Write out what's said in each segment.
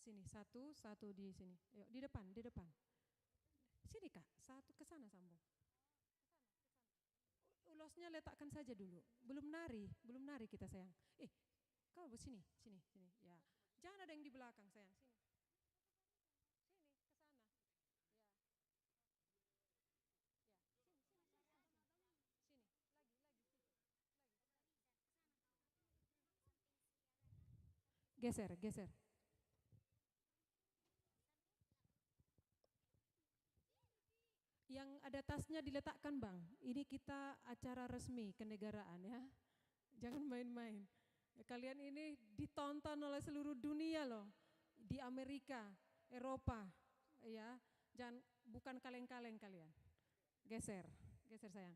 sini, satu di sini. Ayo, di depan. Sini Kak, satu ke sana sambung. Ulosnya letakkan saja dulu. Belum nari kita sayang. Kau sini. Ya. Jangan ada yang di belakang sayang, sini. Sini, ke sana. Ya. Sini, lagi situ. Geser. Yang ada tasnya diletakkan Bang. Ini kita acara resmi kenegaraan ya. Jangan main-main. Kalian ini ditonton oleh seluruh dunia loh. Di Amerika, Eropa, ya. Jangan, bukan kaleng-kaleng kalian. Geser sayang.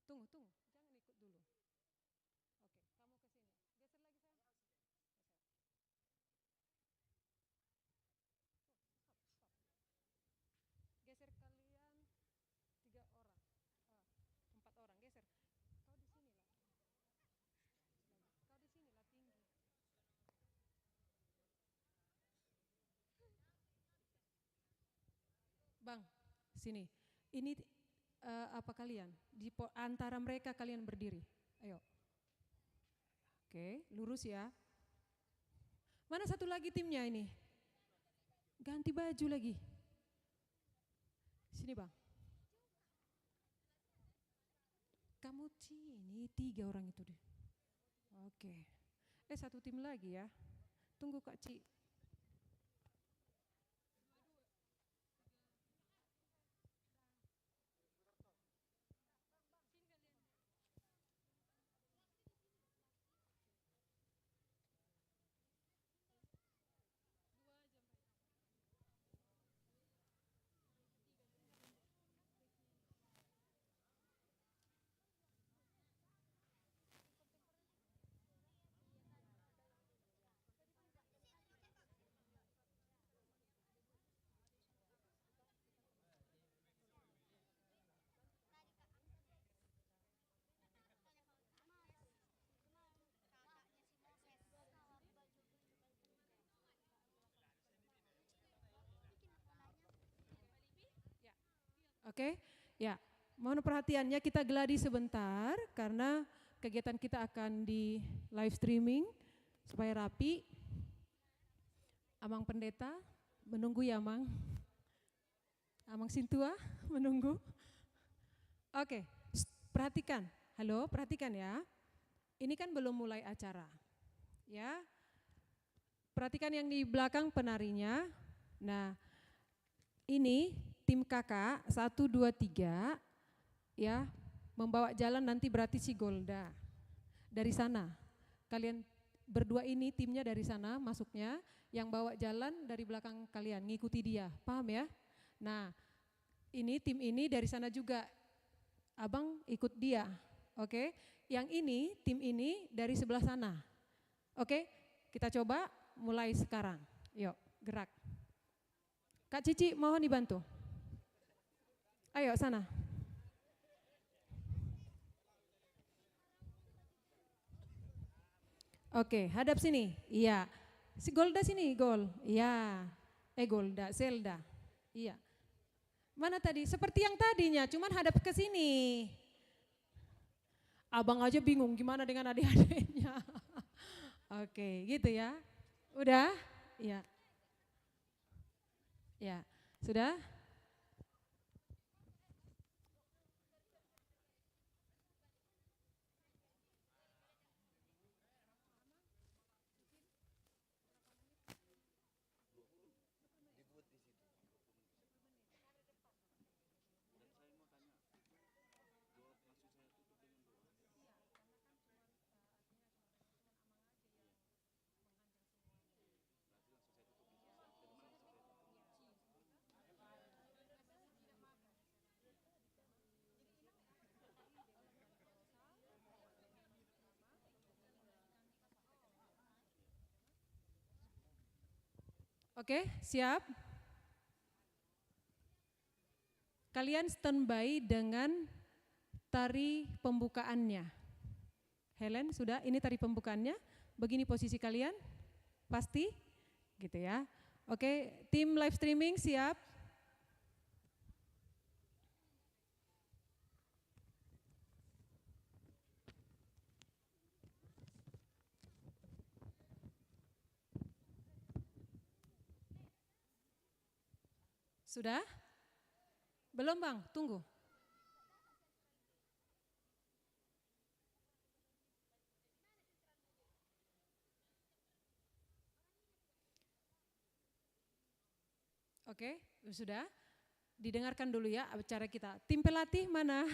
Tunggu, jangan ikut dulu. Oke, kamu ke sini. Geser lagi sayang. Stop. Geser kalian 3 orang. 4 orang, geser. Kau di sini lah. Tinggi. Bang, sini. Ini apa kalian? Di antara mereka kalian berdiri. Ayo. Oke, lurus ya. Mana satu lagi timnya ini? Ganti baju lagi. Sini Bang. Kamu sini 3 orang itu deh. Oke. Satu tim lagi ya. Tunggu Kak Ci. Oke, ya. Mohon perhatiannya, kita geladi sebentar karena kegiatan kita akan di live streaming supaya rapi. Amang Pendeta menunggu ya Amang. Amang Sintua menunggu. Oke, perhatikan. Halo, perhatikan ya. Ini kan belum mulai acara. Ya. Perhatikan yang di belakang penarinya. Nah, ini tim kakak 1, 2, 3 ya, membawa jalan nanti berarti si Golda dari sana. Kalian berdua ini timnya dari sana masuknya, yang bawa jalan dari belakang kalian, ngikuti dia, paham ya? Nah, ini tim ini dari sana juga, abang ikut dia, oke? Yang ini, tim ini dari sebelah sana, oke? Kita coba mulai sekarang, yuk gerak. Kak Cici mohon dibantu. Ayo sana. Oke, hadap sini. Iya. Si Golda sini, Gol. Iya. Golda, Zelda. Iya. Mana tadi? Seperti yang tadinya, cuman hadap ke sini. Abang aja bingung gimana dengan adik-adiknya. Oke, gitu ya. Udah? Iya. Ya, sudah? Oke, siap? Kalian standby dengan tari pembukaannya. Helen, sudah? Ini tari pembukaannya. Begini posisi kalian? Pasti? Gitu ya. Oke, tim live streaming siap? Sudah? Belum Bang, tunggu. Oke, sudah. Didengarkan dulu ya acara kita. Tim pelatih mana?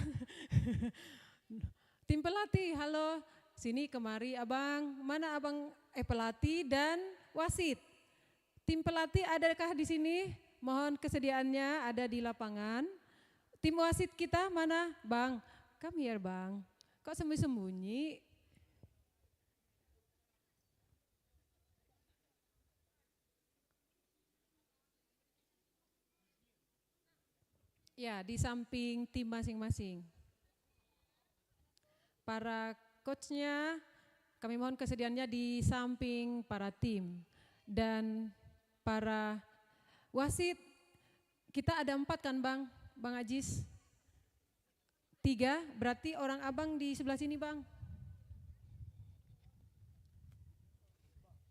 Tim pelatih, halo. Sini kemari abang. Mana abang pelatih dan wasit? Tim pelatih adakah di sini? Mohon kesediaannya ada di lapangan. Tim wasit kita mana? Bang, come here bang. Kok sembunyi-sembunyi? Ya, di samping tim masing-masing. Para coachnya, kami mohon kesediaannya di samping para tim. Dan para wasit, kita ada 4 kan Bang? Bang Ajis? 3, berarti orang abang di sebelah sini Bang.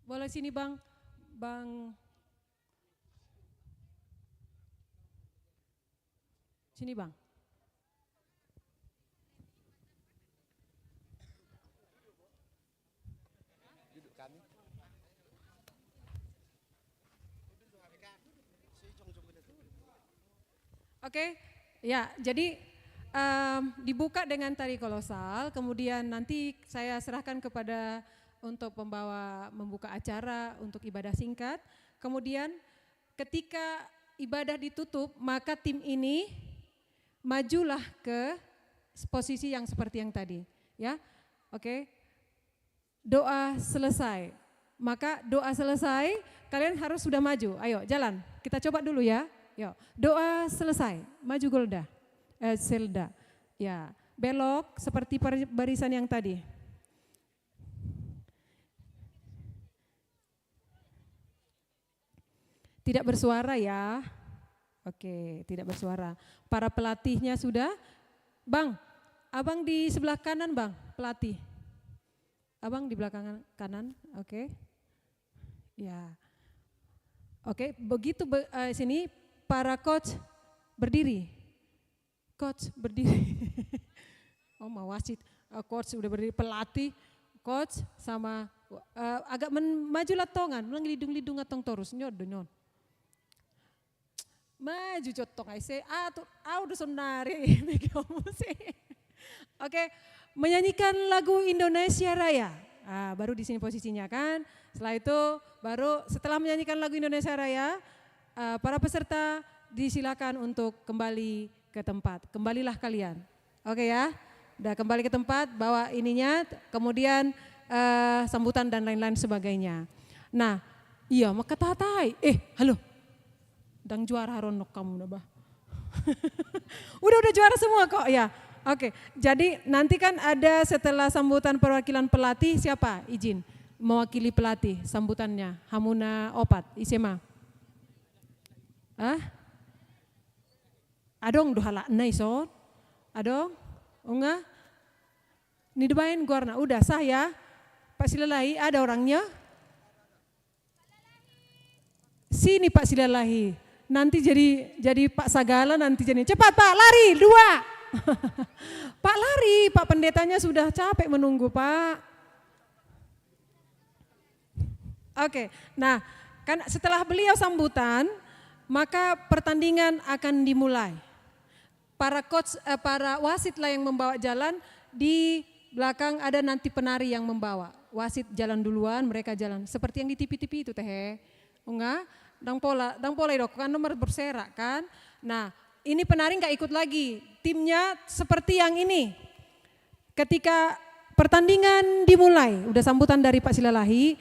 Boleh sini Bang, Bang. Sini Bang. Oke, ya jadi dibuka dengan tari kolosal, kemudian nanti saya serahkan kepada untuk pembawa membuka acara untuk ibadah singkat. Kemudian ketika ibadah ditutup, maka tim ini majulah ke posisi yang seperti yang tadi, ya. Oke. Doa selesai. Maka doa selesai, kalian harus sudah maju. Ayo, jalan. Kita coba dulu ya. Yuk. Doa selesai. Maju Golda. Zelda. Ya, belok seperti barisan yang tadi. Tidak bersuara ya. Oke, tidak bersuara. Para pelatihnya sudah. Bang, abang di sebelah kanan Bang, pelatih. Abang di belakang kanan, oke. Ya. Oke, begitu sini para coach berdiri. Coach berdiri. Oh mau wasit, coach udah berdiri, pelatih, coach sama agak maju latongan, melidung-lidung atong torus, nyon. Maju cotong aise, udah sonari, Oke, menyanyikan lagu Indonesia Raya. Baru di sini posisinya kan. Setelah itu baru setelah menyanyikan lagu Indonesia Raya, para peserta disilakan untuk kembali ke tempat. Kembalilah kalian. Oke ya. Udah kembali ke tempat, bawa ininya, kemudian sambutan dan lain-lain sebagainya. Nah, iya maka tatai. Halo. Dang juara haronok kamu nabah. udah juara semua kok ya. Oke, jadi nanti kan ada setelah sambutan perwakilan pelatih siapa izin mewakili pelatih sambutannya Hamuna Opat Isema. Adong dohala naison. Adong enggak. Nidebain guarna udah sah ya. Pak Silalahi ada orangnya. Sini Pak Silalahi. Nanti jadi Pak Sagala nanti jadi cepat Pak lari 2. Pak lari, Pak pendetanya sudah capek menunggu Pak. Oke, nah kan setelah beliau sambutan maka pertandingan akan dimulai. Para coach, para wasit lah yang membawa jalan, di belakang ada nanti penari yang membawa. Wasit jalan duluan, mereka jalan seperti yang di TV-TV itu teh. Enggak? Dang pola dok kan nomor berserak kan. Nah, ini penari nggak ikut lagi. Timnya seperti yang ini. Ketika pertandingan dimulai, udah sambutan dari Pak Silalahi,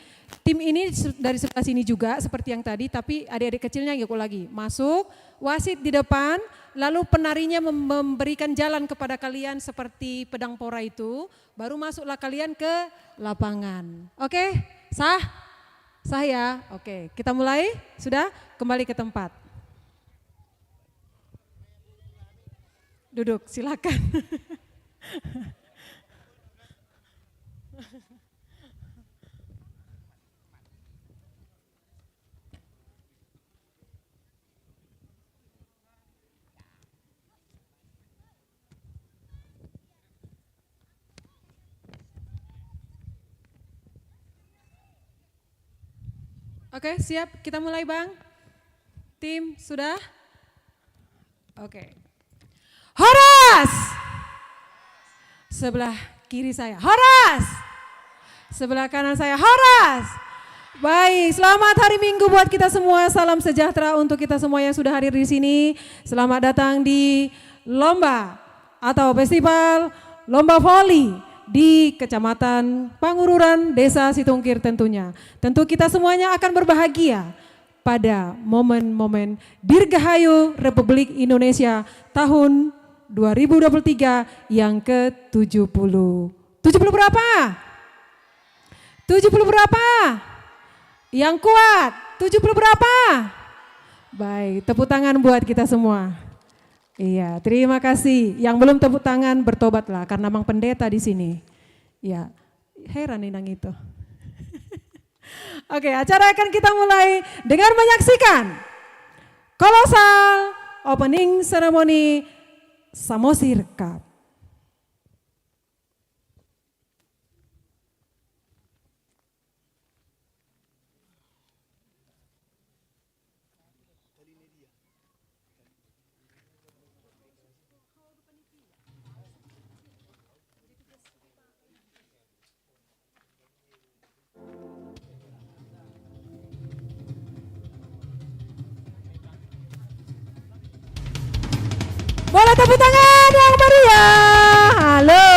Tim ini dari sebelah sini juga seperti yang tadi, tapi adik-adik kecilnya ikut lagi. Masuk, wasit di depan, lalu penarinya memberikan jalan kepada kalian seperti pedang pora itu, baru masuklah kalian ke lapangan. Oke, sah? Sah ya? Oke, kita mulai. Sudah? Kembali ke tempat. Duduk, silakan. Oke, siap. Kita mulai, Bang. Tim, sudah? Oke. Horas! Sebelah kiri saya, Horas! Sebelah kanan saya, Horas! Baik, selamat hari Minggu buat kita semua. Salam sejahtera untuk kita semua yang sudah hadir di sini. Selamat datang di lomba atau festival lomba voli di Kecamatan Pangururan, Desa Situngkir tentunya. Tentu kita semuanya akan berbahagia pada momen-momen Dirgahayu Republik Indonesia tahun 2023 yang ke-70. 70 berapa? 70 berapa? Yang kuat, 70 berapa? Baik, tepuk tangan buat kita semua. Iya, terima kasih. Yang belum tepuk tangan bertobatlah karena Mang Pendeta di sini. Ya, heran inang itu. Oke, acara akan kita mulai dengan menyaksikan kolosal opening ceremony Samosir Cup. Boleh tepuk tangan yang meriah. Halo.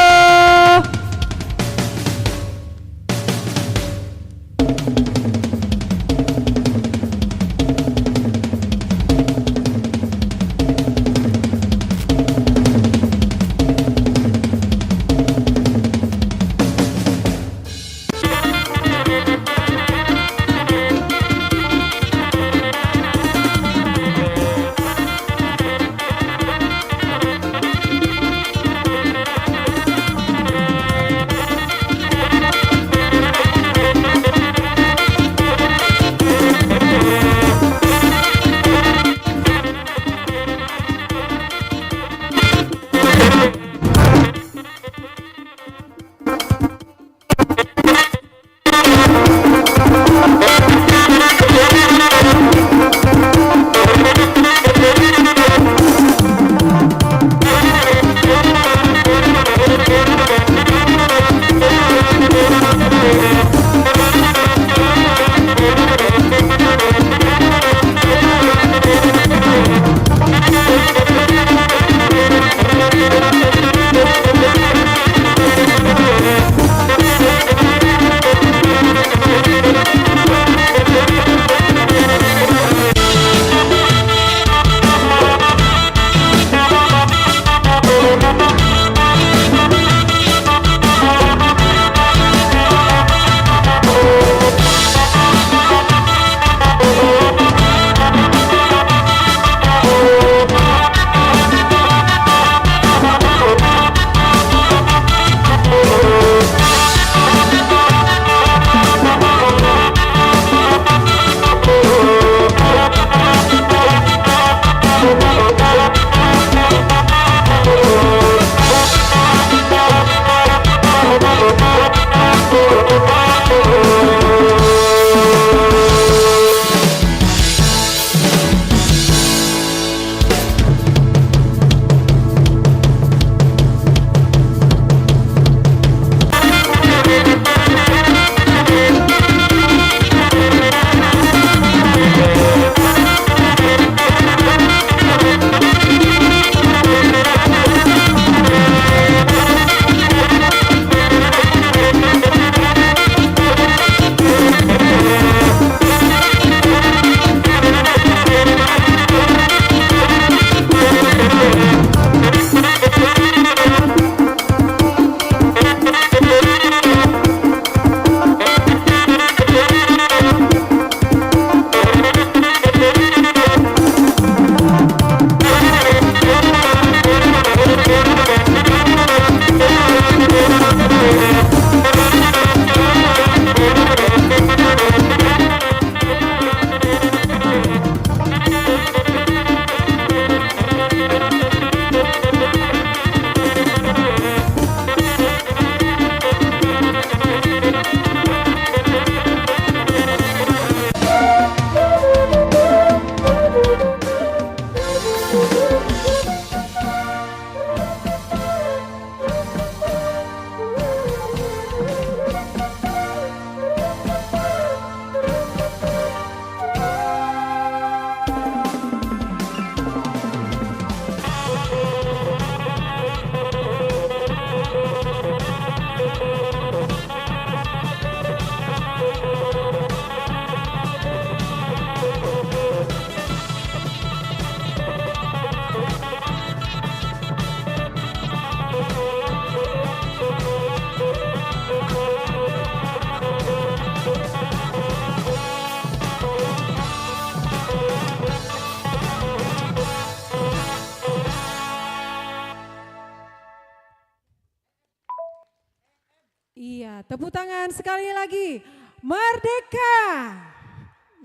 Iya, tepuk tangan sekali lagi. Merdeka.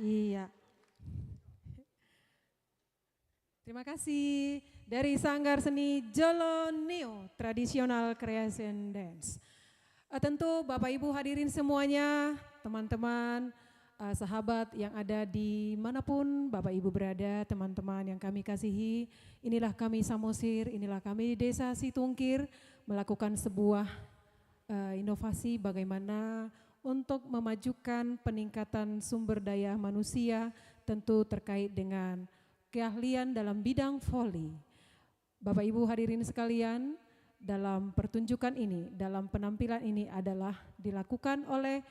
Iya. Terima kasih dari Sanggar Seni Jolo Neo Traditional Creation Dance. Tentu Bapak Ibu hadirin semuanya, teman-teman, sahabat yang ada di manapun Bapak Ibu berada, teman-teman yang kami kasihi, inilah kami Samosir, inilah kami Desa Situngkir melakukan sebuah inovasi bagaimana untuk memajukan peningkatan sumber daya manusia, tentu terkait dengan keahlian dalam bidang voli. Bapak Ibu hadirin sekalian, dalam pertunjukan ini, dalam penampilan ini adalah dilakukan oleh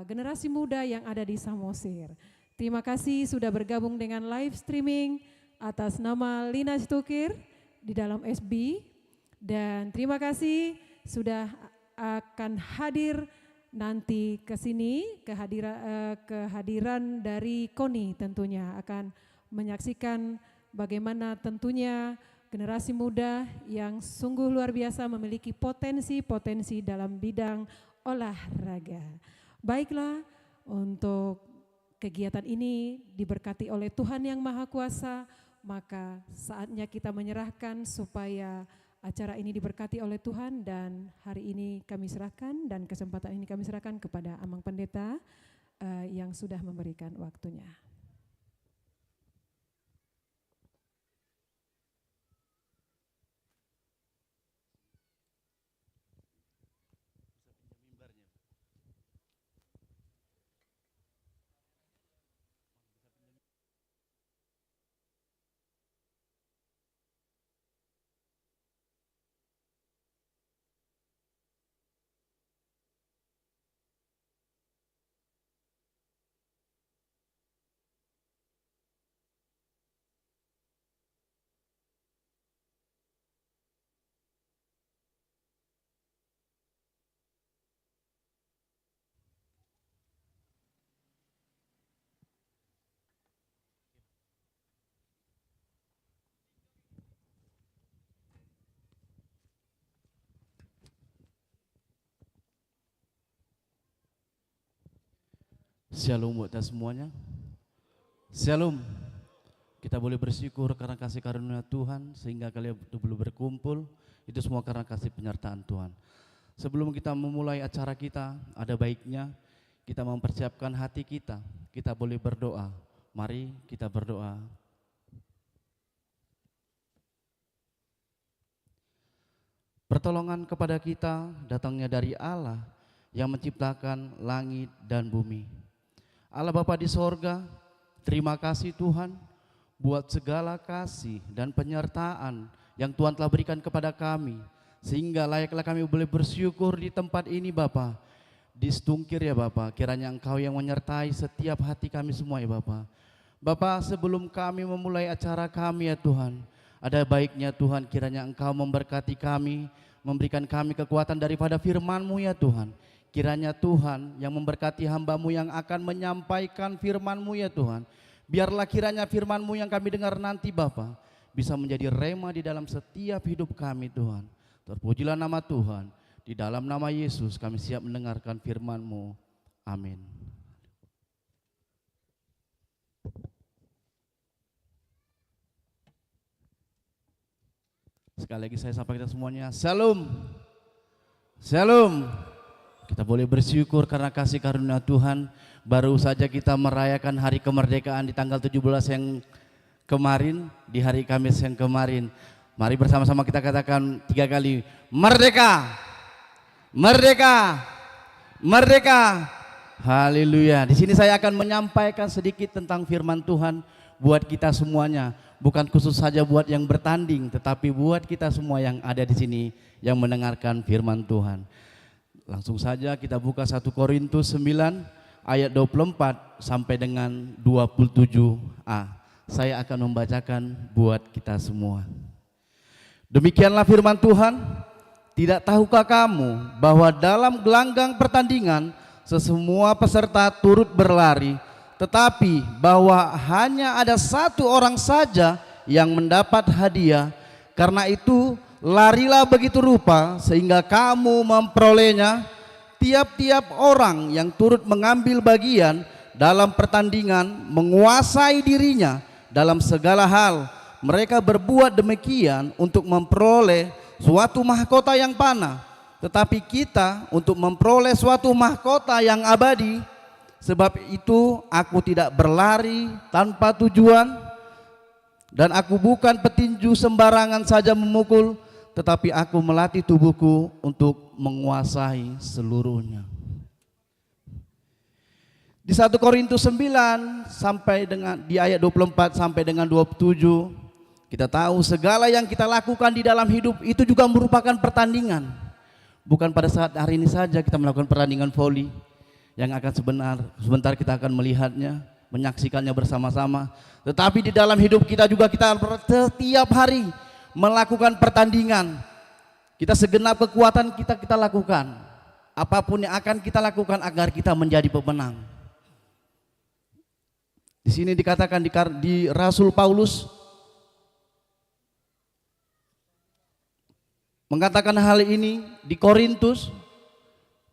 generasi muda yang ada di Samosir. Terima kasih sudah bergabung dengan live streaming atas nama Lina Situkir di dalam SB, dan terima kasih sudah akan hadir nanti ke sini, kehadiran dari KONI tentunya akan menyaksikan bagaimana tentunya generasi muda yang sungguh luar biasa memiliki potensi-potensi dalam bidang olahraga. Baiklah, untuk kegiatan ini diberkati oleh Tuhan Yang Maha Kuasa, maka saatnya kita menyerahkan supaya acara ini diberkati oleh Tuhan, dan hari ini kami serahkan dan kesempatan ini kami serahkan kepada Amang Pendeta yang sudah memberikan waktunya. Shalom buat kita semuanya. Shalom. Kita boleh bersyukur karena kasih karunia Tuhan sehingga kalian boleh berkumpul. Itu semua karena kasih penyertaan Tuhan. Sebelum kita memulai acara kita, ada baiknya kita mempersiapkan hati kita. Kita boleh berdoa. Mari kita berdoa. Pertolongan kepada kita datangnya dari Allah yang menciptakan langit dan bumi. Allah Bapa di sorga, terima kasih Tuhan buat segala kasih dan penyertaan yang Tuhan telah berikan kepada kami, sehingga layaklah kami boleh bersyukur di tempat ini Bapa. Di Situngkir ya Bapa, kiranya Engkau yang menyertai setiap hati kami semua ya Bapa. Bapa, sebelum kami memulai acara kami ya Tuhan, ada baiknya Tuhan kiranya Engkau memberkati kami, memberikan kami kekuatan daripada firman-Mu ya Tuhan. Kiranya Tuhan yang memberkati hamba-Mu yang akan menyampaikan firman-Mu ya Tuhan. Biarlah kiranya firman-Mu yang kami dengar nanti Bapa bisa menjadi rema di dalam setiap hidup kami Tuhan. Terpujilah nama Tuhan. Di dalam nama Yesus kami siap mendengarkan firman-Mu. Amin. Sekali lagi saya sampaikan semuanya, Shalom. Shalom. Kita boleh bersyukur karena kasih karunia Tuhan. Baru saja kita merayakan hari kemerdekaan di tanggal 17 yang kemarin, di hari Kamis yang kemarin. Mari bersama-sama kita katakan 3 kali, merdeka, merdeka, merdeka. Haleluya. Di sini saya akan menyampaikan sedikit tentang firman Tuhan buat kita semuanya. Bukan khusus saja buat yang bertanding, tetapi buat kita semua yang ada di sini yang mendengarkan firman Tuhan. Langsung saja kita buka 1 Korintus 9 ayat 24 sampai dengan 27a. Saya akan membacakan buat kita semua. Demikianlah firman Tuhan, tidak tahukah kamu bahwa dalam gelanggang pertandingan sesemua peserta turut berlari, tetapi bahwa hanya ada satu orang saja yang mendapat hadiah. Karena itu larilah begitu rupa sehingga kamu memperolehnya. tiap-tiap orang yang turut mengambil bagian dalam pertandingan menguasai dirinya dalam segala hal. Mereka berbuat demikian untuk memperoleh suatu mahkota yang fana, tetapi kita untuk memperoleh suatu mahkota yang abadi. Sebab itu aku tidak berlari tanpa tujuan, dan aku bukan petinju sembarangan saja memukul, tetapi aku melatih tubuhku untuk menguasai seluruhnya. Di 1 Korintus 9 sampai dengan di ayat 24 sampai dengan 27, kita tahu segala yang kita lakukan di dalam hidup itu juga merupakan pertandingan. Bukan pada saat hari ini saja kita melakukan pertandingan voli yang akan sebentar kita akan melihatnya, menyaksikannya bersama-sama. Tetapi di dalam hidup kita juga kita setiap hari melakukan pertandingan. Kita segenap kekuatan kita lakukan. Apapun yang akan kita lakukan agar kita menjadi pemenang. Di sini dikatakan di Rasul Paulus mengatakan hal ini di Korintus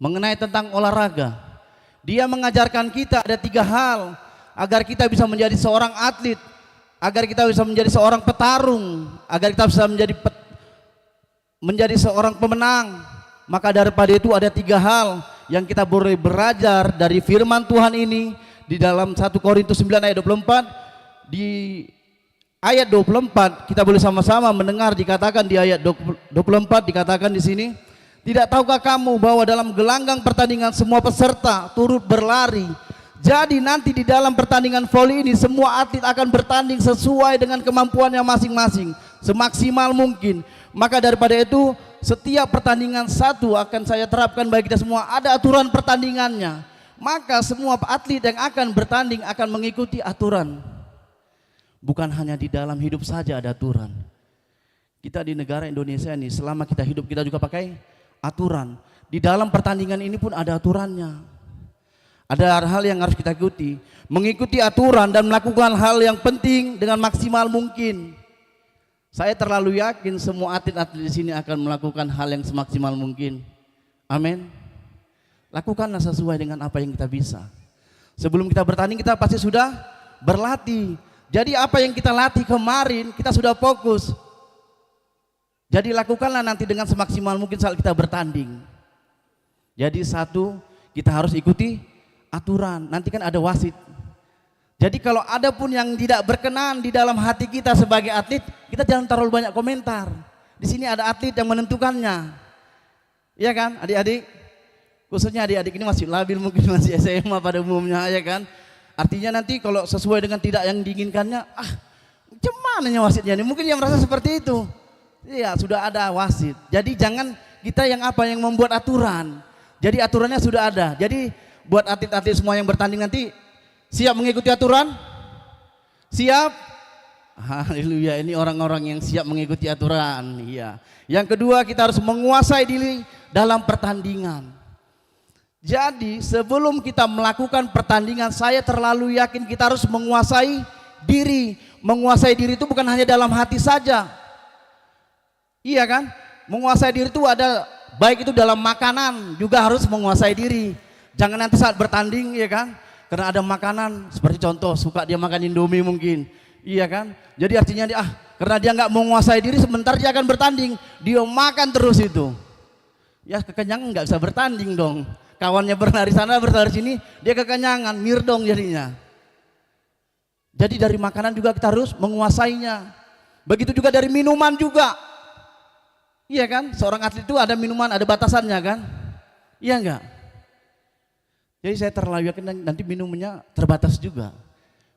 mengenai tentang olahraga. Dia mengajarkan kita ada 3 hal agar kita bisa menjadi seorang atlet, agar kita bisa menjadi seorang petarung, agar kita bisa menjadi seorang pemenang. Maka daripada itu ada 3 hal yang kita boleh belajar dari firman Tuhan ini di dalam 1 Korintus 9 ayat 24. Di ayat 24 kita boleh sama-sama mendengar dikatakan di ayat 24 dikatakan di sini, tidak tahukah kamu bahwa dalam gelanggang pertandingan semua peserta turut berlari? Jadi nanti di dalam pertandingan voli ini semua atlet akan bertanding sesuai dengan kemampuannya masing-masing, semaksimal mungkin. Maka daripada itu setiap pertandingan satu akan saya terapkan bagi kita semua, ada aturan pertandingannya. Maka semua atlet yang akan bertanding akan mengikuti aturan. Bukan hanya di dalam hidup saja ada aturan. Kita di negara Indonesia ini selama kita hidup kita juga pakai aturan. Di dalam pertandingan ini pun ada aturannya. Ada hal yang harus kita ikuti, mengikuti aturan dan melakukan hal yang penting dengan maksimal mungkin. Saya terlalu yakin semua atlet-atlet di sini akan melakukan hal yang semaksimal mungkin. Amin. Lakukanlah sesuai dengan apa yang kita bisa. Sebelum kita bertanding kita pasti sudah berlatih. Jadi apa yang kita latih kemarin kita sudah fokus. Jadi lakukanlah nanti dengan semaksimal mungkin saat kita bertanding. Jadi satu, kita harus ikuti aturan. Nanti kan ada wasit. Jadi kalau ada pun yang tidak berkenan di dalam hati kita sebagai atlet, kita jangan terlalu banyak komentar. Di sini ada atlet yang menentukannya. Iya kan, adik-adik? Khususnya adik-adik ini masih labil, mungkin masih SMA pada umumnya, ya kan? Artinya nanti kalau sesuai dengan tidak yang diinginkannya, gimana wasitnya ini? Mungkin yang merasa seperti itu. Iya, sudah ada wasit. Jadi jangan kita yang membuat aturan. Jadi aturannya sudah ada. Jadi buat atlet-atlet semua yang bertanding nanti siap mengikuti aturan? Siap? Haleluya, ini orang-orang yang siap mengikuti aturan. Iya. Yang kedua, kita harus menguasai diri dalam pertandingan. Jadi sebelum kita melakukan pertandingan, saya terlalu yakin kita harus menguasai diri. Menguasai diri itu bukan hanya dalam hati saja. Iya kan? Menguasai diri itu ada, baik itu dalam makanan juga harus menguasai diri. Jangan nanti saat bertanding, ya kan? Karena ada makanan, seperti contoh suka dia makan Indomie mungkin, iya kan? Jadi artinya dia karena dia nggak menguasai diri, sebentar dia akan bertanding, dia makan terus itu. Ya kekenyangan nggak bisa bertanding dong. Kawannya berlari sana berlari sini, dia kekenyangan, mirdong jadinya. Jadi dari makanan juga kita harus menguasainya. Begitu juga dari minuman juga. Iya kan? Seorang atlet itu ada minuman, ada batasannya kan? Iya enggak? Jadi saya terlalu yakin nanti minumnya terbatas juga.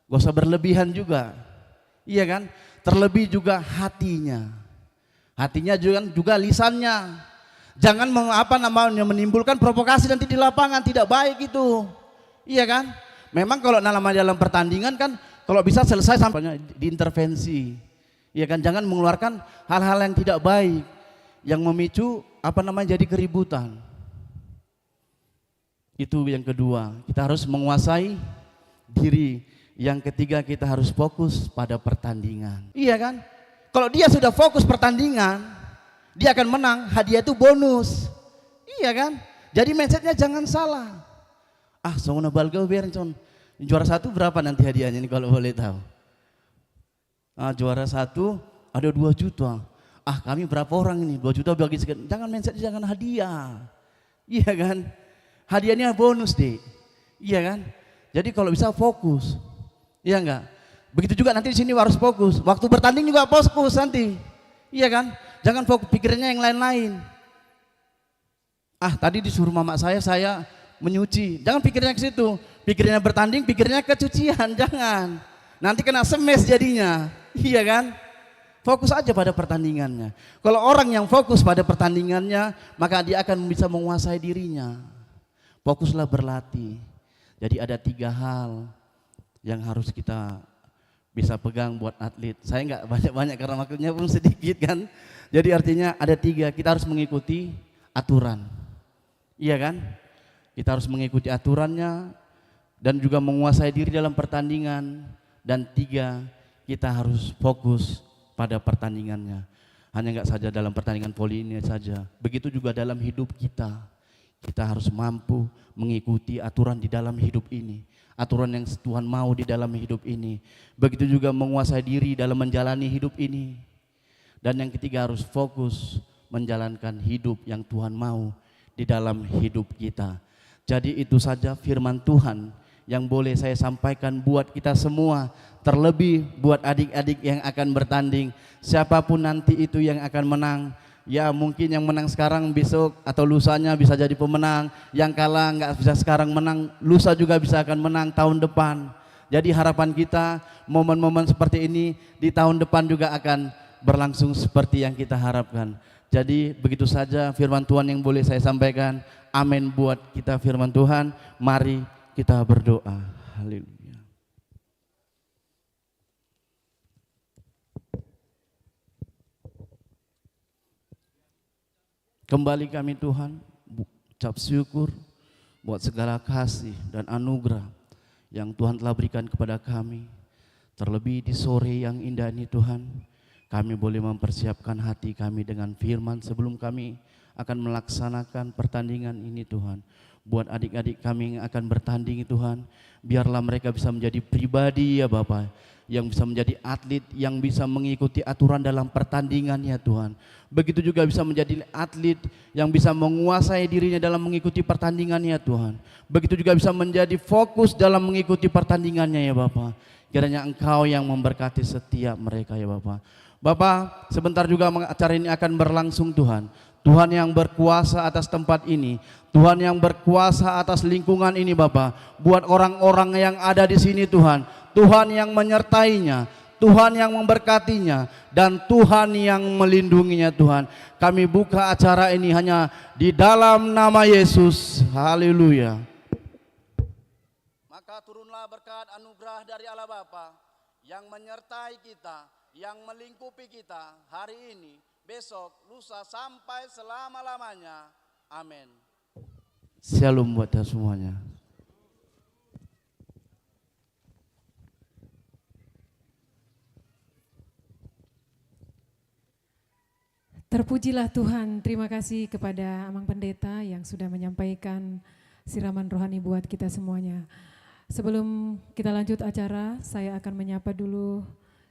Gak usah berlebihan juga. Iya kan? Terlebih juga hatinya. Hatinya juga lisannya. Jangan menimbulkan provokasi nanti di lapangan, tidak baik itu. Iya kan? Memang kalau dalam pertandingan kan kalau bisa selesai sampai diintervensi. Iya kan? Jangan mengeluarkan hal-hal yang tidak baik yang memicu jadi keributan. Itu yang kedua, kita harus menguasai diri. Yang ketiga, kita harus fokus pada pertandingan. Iya kan? Kalau dia sudah fokus pertandingan, dia akan menang, hadiah itu bonus. Iya kan? Jadi mindsetnya jangan salah. Ah, songona balgau biarin con. Juara 1 berapa nanti hadiahnya ini kalau boleh tahu? Ah, juara 1 ada 2 juta. Ah, kami berapa orang ini? 2 juta bagi sekian. Jangan mindsetnya jangan hadiah. Iya kan? Hadiahnya bonus deh. Iya kan? Jadi kalau bisa fokus. Iya enggak? Begitu juga nanti di sini harus fokus. Waktu bertanding juga fokus nanti. Iya kan? Jangan fokus pikirannya yang lain-lain. Ah, tadi disuruh mama saya menyuci. Jangan pikirnya ke situ. Pikirnya bertanding, pikirnya kecucian. Jangan. Nanti kena semes jadinya. Iya kan? Fokus aja pada pertandingannya. Kalau orang yang fokus pada pertandingannya, maka dia akan bisa menguasai dirinya. Fokuslah berlatih. Jadi ada 3 hal yang harus kita bisa pegang buat atlet. Saya nggak banyak-banyak karena waktunya pun sedikit kan. Jadi artinya ada 3, kita harus mengikuti aturan. Iya kan? Kita harus mengikuti aturannya dan juga menguasai diri dalam pertandingan. Dan 3, kita harus fokus pada pertandingannya. Hanya nggak saja dalam pertandingan voli ini saja. Begitu juga dalam hidup kita. Kita harus mampu mengikuti aturan di dalam hidup ini. Aturan yang Tuhan mau di dalam hidup ini. Begitu juga menguasai diri dalam menjalani hidup ini. Dan yang ketiga harus fokus menjalankan hidup yang Tuhan mau di dalam hidup kita. Jadi itu saja firman Tuhan yang boleh saya sampaikan buat kita semua, terlebih buat adik-adik yang akan bertanding. Siapapun nanti itu yang akan menang, ya mungkin yang menang sekarang besok atau lusanya bisa jadi pemenang, yang kalah nggak bisa sekarang menang, lusa juga bisa akan menang tahun depan. Jadi harapan kita momen-momen seperti ini di tahun depan juga akan berlangsung seperti yang kita harapkan. Jadi begitu saja firman Tuhan yang boleh saya sampaikan. Amin buat kita firman Tuhan. Mari kita berdoa. Haleluya. Kembali kami Tuhan ucap syukur buat segala kasih dan anugerah yang Tuhan telah berikan kepada kami. Terlebih di sore yang indah ini Tuhan, kami boleh mempersiapkan hati kami dengan firman sebelum kami akan melaksanakan pertandingan ini Tuhan. Buat adik-adik kami yang akan bertanding Tuhan, biarlah mereka bisa menjadi pribadi ya Bapak, yang bisa menjadi atlet, yang bisa mengikuti aturan dalam pertandingan ya Tuhan. Begitu juga bisa menjadi atlet yang bisa menguasai dirinya dalam mengikuti pertandingan ya Tuhan. Begitu juga bisa menjadi fokus dalam mengikuti pertandingannya ya Bapak. Kiranya Engkau yang memberkati setiap mereka ya Bapak. Bapak, sebentar juga acara ini akan berlangsung Tuhan. Tuhan yang berkuasa atas tempat ini, Tuhan yang berkuasa atas lingkungan ini Bapak. Buat orang-orang yang ada di sini Tuhan, Tuhan yang menyertainya, Tuhan yang memberkatinya, dan Tuhan yang melindunginya Tuhan. Kami buka acara ini hanya di dalam nama Yesus. Haleluya. Maka turunlah berkat anugerah dari Allah Bapa yang menyertai kita, yang melingkupi kita hari ini, besok, lusa, sampai selama-lamanya. Amin. Shalom buat kita semuanya. Terpujilah Tuhan, terima kasih kepada Amang Pendeta yang sudah menyampaikan siraman rohani buat kita semuanya. Sebelum kita lanjut acara, saya akan menyapa dulu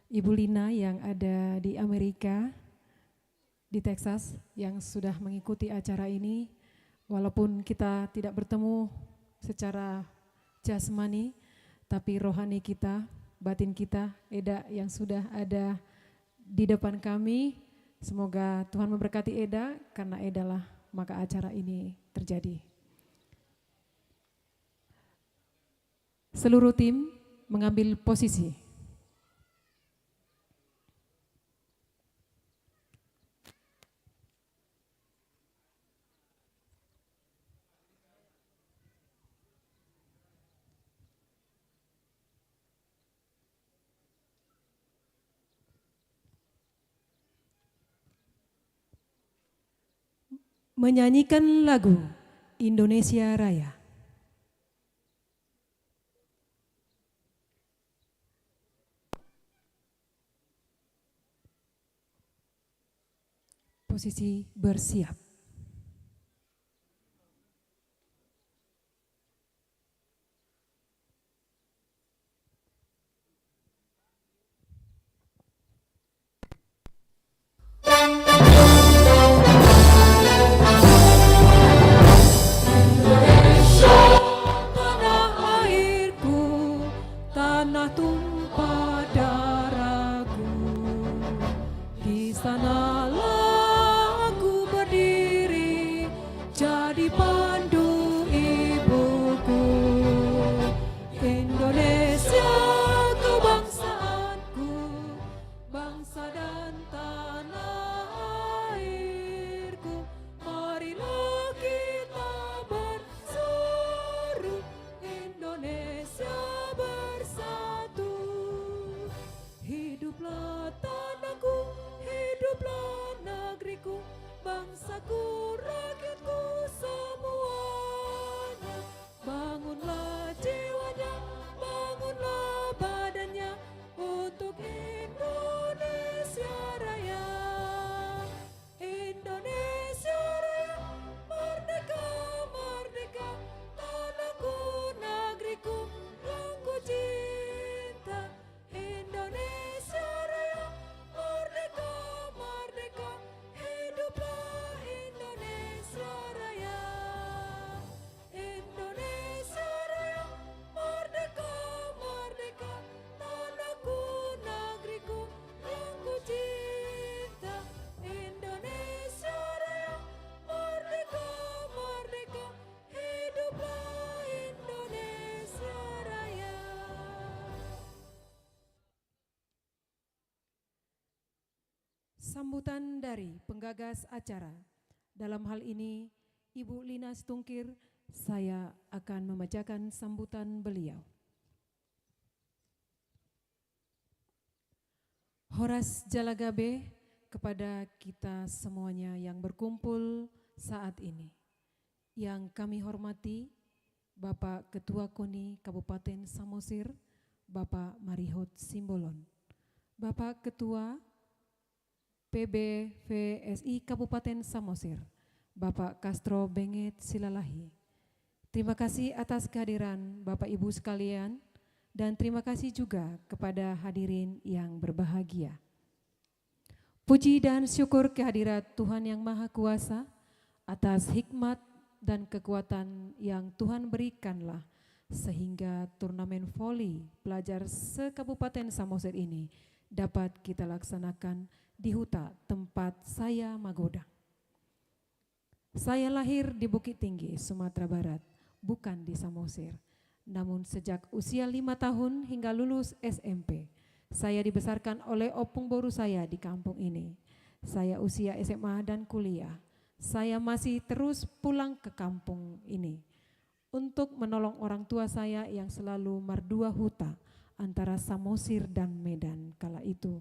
Ibu Lina yang ada di Amerika, di Texas, yang sudah mengikuti acara ini. Walaupun kita tidak bertemu secara jasmani, tapi rohani kita, batin kita, Eda yang sudah ada di depan kami. Semoga Tuhan memberkati Eda, karena Eda lah maka acara ini terjadi. Seluruh tim mengambil posisi. Menyanyikan lagu Indonesia Raya. Posisi bersiap. Pandu ibuku, Indonesia kebangsaanku, bangsa dan tanah airku. Marilah kita berseru, Indonesia bersatu. Hiduplah tanahku, hiduplah negeriku, bangsaku, rakyatku semuanya. Bangunlah jiwanya, bangunlah badannya untuk Indonesia Raya. Indonesia Raya, merdeka, merdeka, tanahku, negeriku yang ku cinta. Indonesia Raya, merdeka, merdeka, hiduplah Indonesia Raya. Indonesia Raya, merdeka, merdeka, tanahku, negeriku yang ku cinta. Indonesia Raya, merdeka, merdeka, hiduplah Indonesia Raya. Sambutan dari penggagas acara. Dalam hal ini, Ibu Lina Stungkir, saya akan membacakan sambutan beliau. Horas Jalagabe kepada kita semuanya yang berkumpul saat ini. Yang kami hormati, Bapak Ketua KONI Kabupaten Samosir, Bapak Marihot Simbolon, Bapak Ketua PBVSI Kabupaten Samosir, Bapak Castro Benget Silalahi. Terima kasih atas kehadiran Bapak Ibu sekalian dan terima kasih juga kepada hadirin yang berbahagia. Puji dan syukur kehadirat Tuhan Yang Maha Kuasa atas hikmat dan kekuatan yang Tuhan berikanlah sehingga turnamen voli pelajar se-Kabupaten Samosir ini dapat kita laksanakan di Huta tempat saya magodang. Saya lahir di Bukit Tinggi, Sumatera Barat, bukan di Samosir. Namun sejak usia 5 tahun hingga lulus SMP, saya dibesarkan oleh opung boru saya di kampung ini. Saya usia SMA dan kuliah, saya masih terus pulang ke kampung ini untuk menolong orang tua saya yang selalu merdua huta antara Samosir dan Medan kala itu.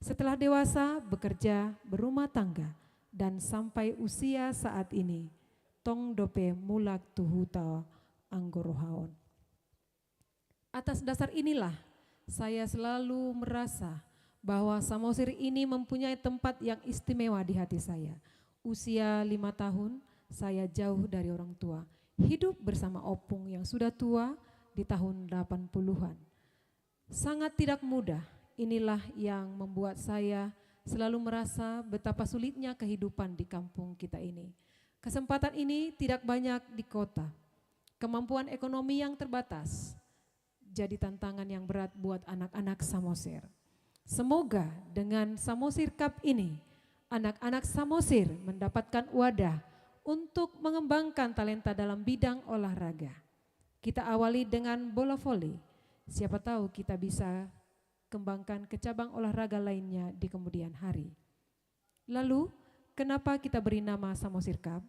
Setelah dewasa, bekerja, berumah tangga, dan sampai usia saat ini, tong dope mulak tuhuta anggorohaon. Atas dasar inilah, saya selalu merasa bahwa Samosir ini mempunyai tempat yang istimewa di hati saya. Usia 5 tahun, saya jauh dari orang tua, hidup bersama opung yang sudah tua di tahun 80-an. Sangat tidak mudah. Inilah yang membuat saya selalu merasa betapa sulitnya kehidupan di kampung kita ini. Kesempatan ini tidak banyak di kota. Kemampuan ekonomi yang terbatas jadi tantangan yang berat buat anak-anak Samosir. Semoga dengan Samosir Cup ini, anak-anak Samosir mendapatkan wadah untuk mengembangkan talenta dalam bidang olahraga. Kita awali dengan bola voli. Siapa tahu kita bisa kembangkan ke cabang olahraga lainnya di kemudian hari. Lalu, kenapa kita beri nama Samosir Cup?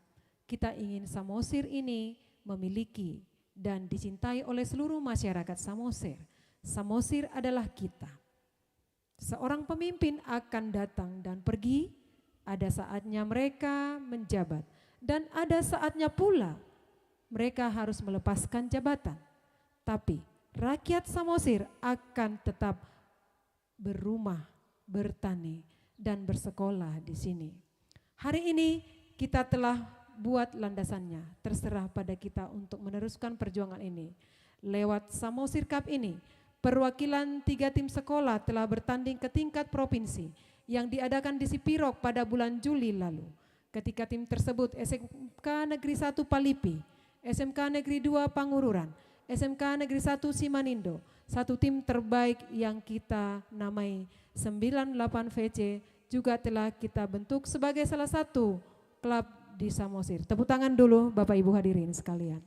Kita ingin Samosir ini memiliki dan dicintai oleh seluruh masyarakat Samosir. Samosir adalah kita. Seorang pemimpin akan datang dan pergi, ada saatnya mereka menjabat, dan ada saatnya pula mereka harus melepaskan jabatan. Tapi rakyat Samosir akan tetap berumah, bertani, dan bersekolah di sini. Hari ini kita telah buat landasannya, terserah pada kita untuk meneruskan perjuangan ini. Lewat Samosir Cup ini, perwakilan 3 tim sekolah telah bertanding ke tingkat provinsi yang diadakan di Sipirok pada bulan Juli lalu. Ketika tim tersebut SMK Negeri 1 Palipi, SMK Negeri 2 Pangururan, SMK Negeri 1 Simanindo, satu tim terbaik yang kita namai 98 VC juga telah kita bentuk sebagai salah satu klub di Samosir. Tepuk tangan dulu Bapak Ibu hadirin sekalian.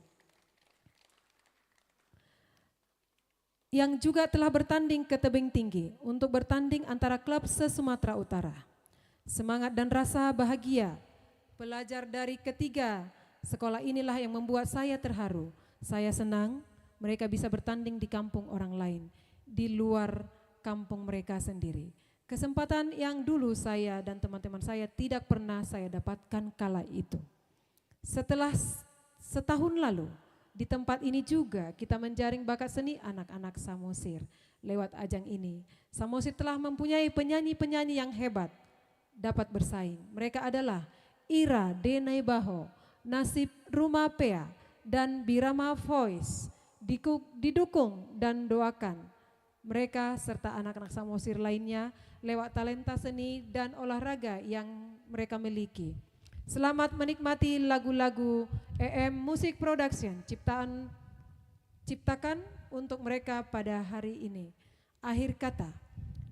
Yang juga telah bertanding ke tebing tinggi untuk bertanding antara klub se-Sumatera Utara. Semangat dan rasa bahagia pelajar dari ketiga sekolah inilah yang membuat saya terharu. Saya senang mereka bisa bertanding di kampung orang lain, di luar kampung mereka sendiri. Kesempatan yang dulu saya dan teman-teman saya tidak pernah saya dapatkan kala itu. Setelah setahun lalu, di tempat ini juga kita menjaring bakat seni anak-anak Samosir. Lewat ajang ini, Samosir telah mempunyai penyanyi-penyanyi yang hebat, dapat bersaing. Mereka adalah Ira Denai Baho, Nasib Rumapea, dan Birama Voice. Didukung dan doakan mereka serta anak-anak Samosir lainnya lewat talenta seni dan olahraga yang mereka miliki. Selamat menikmati lagu-lagu EM Music Production ciptakan untuk mereka pada hari ini. Akhir kata,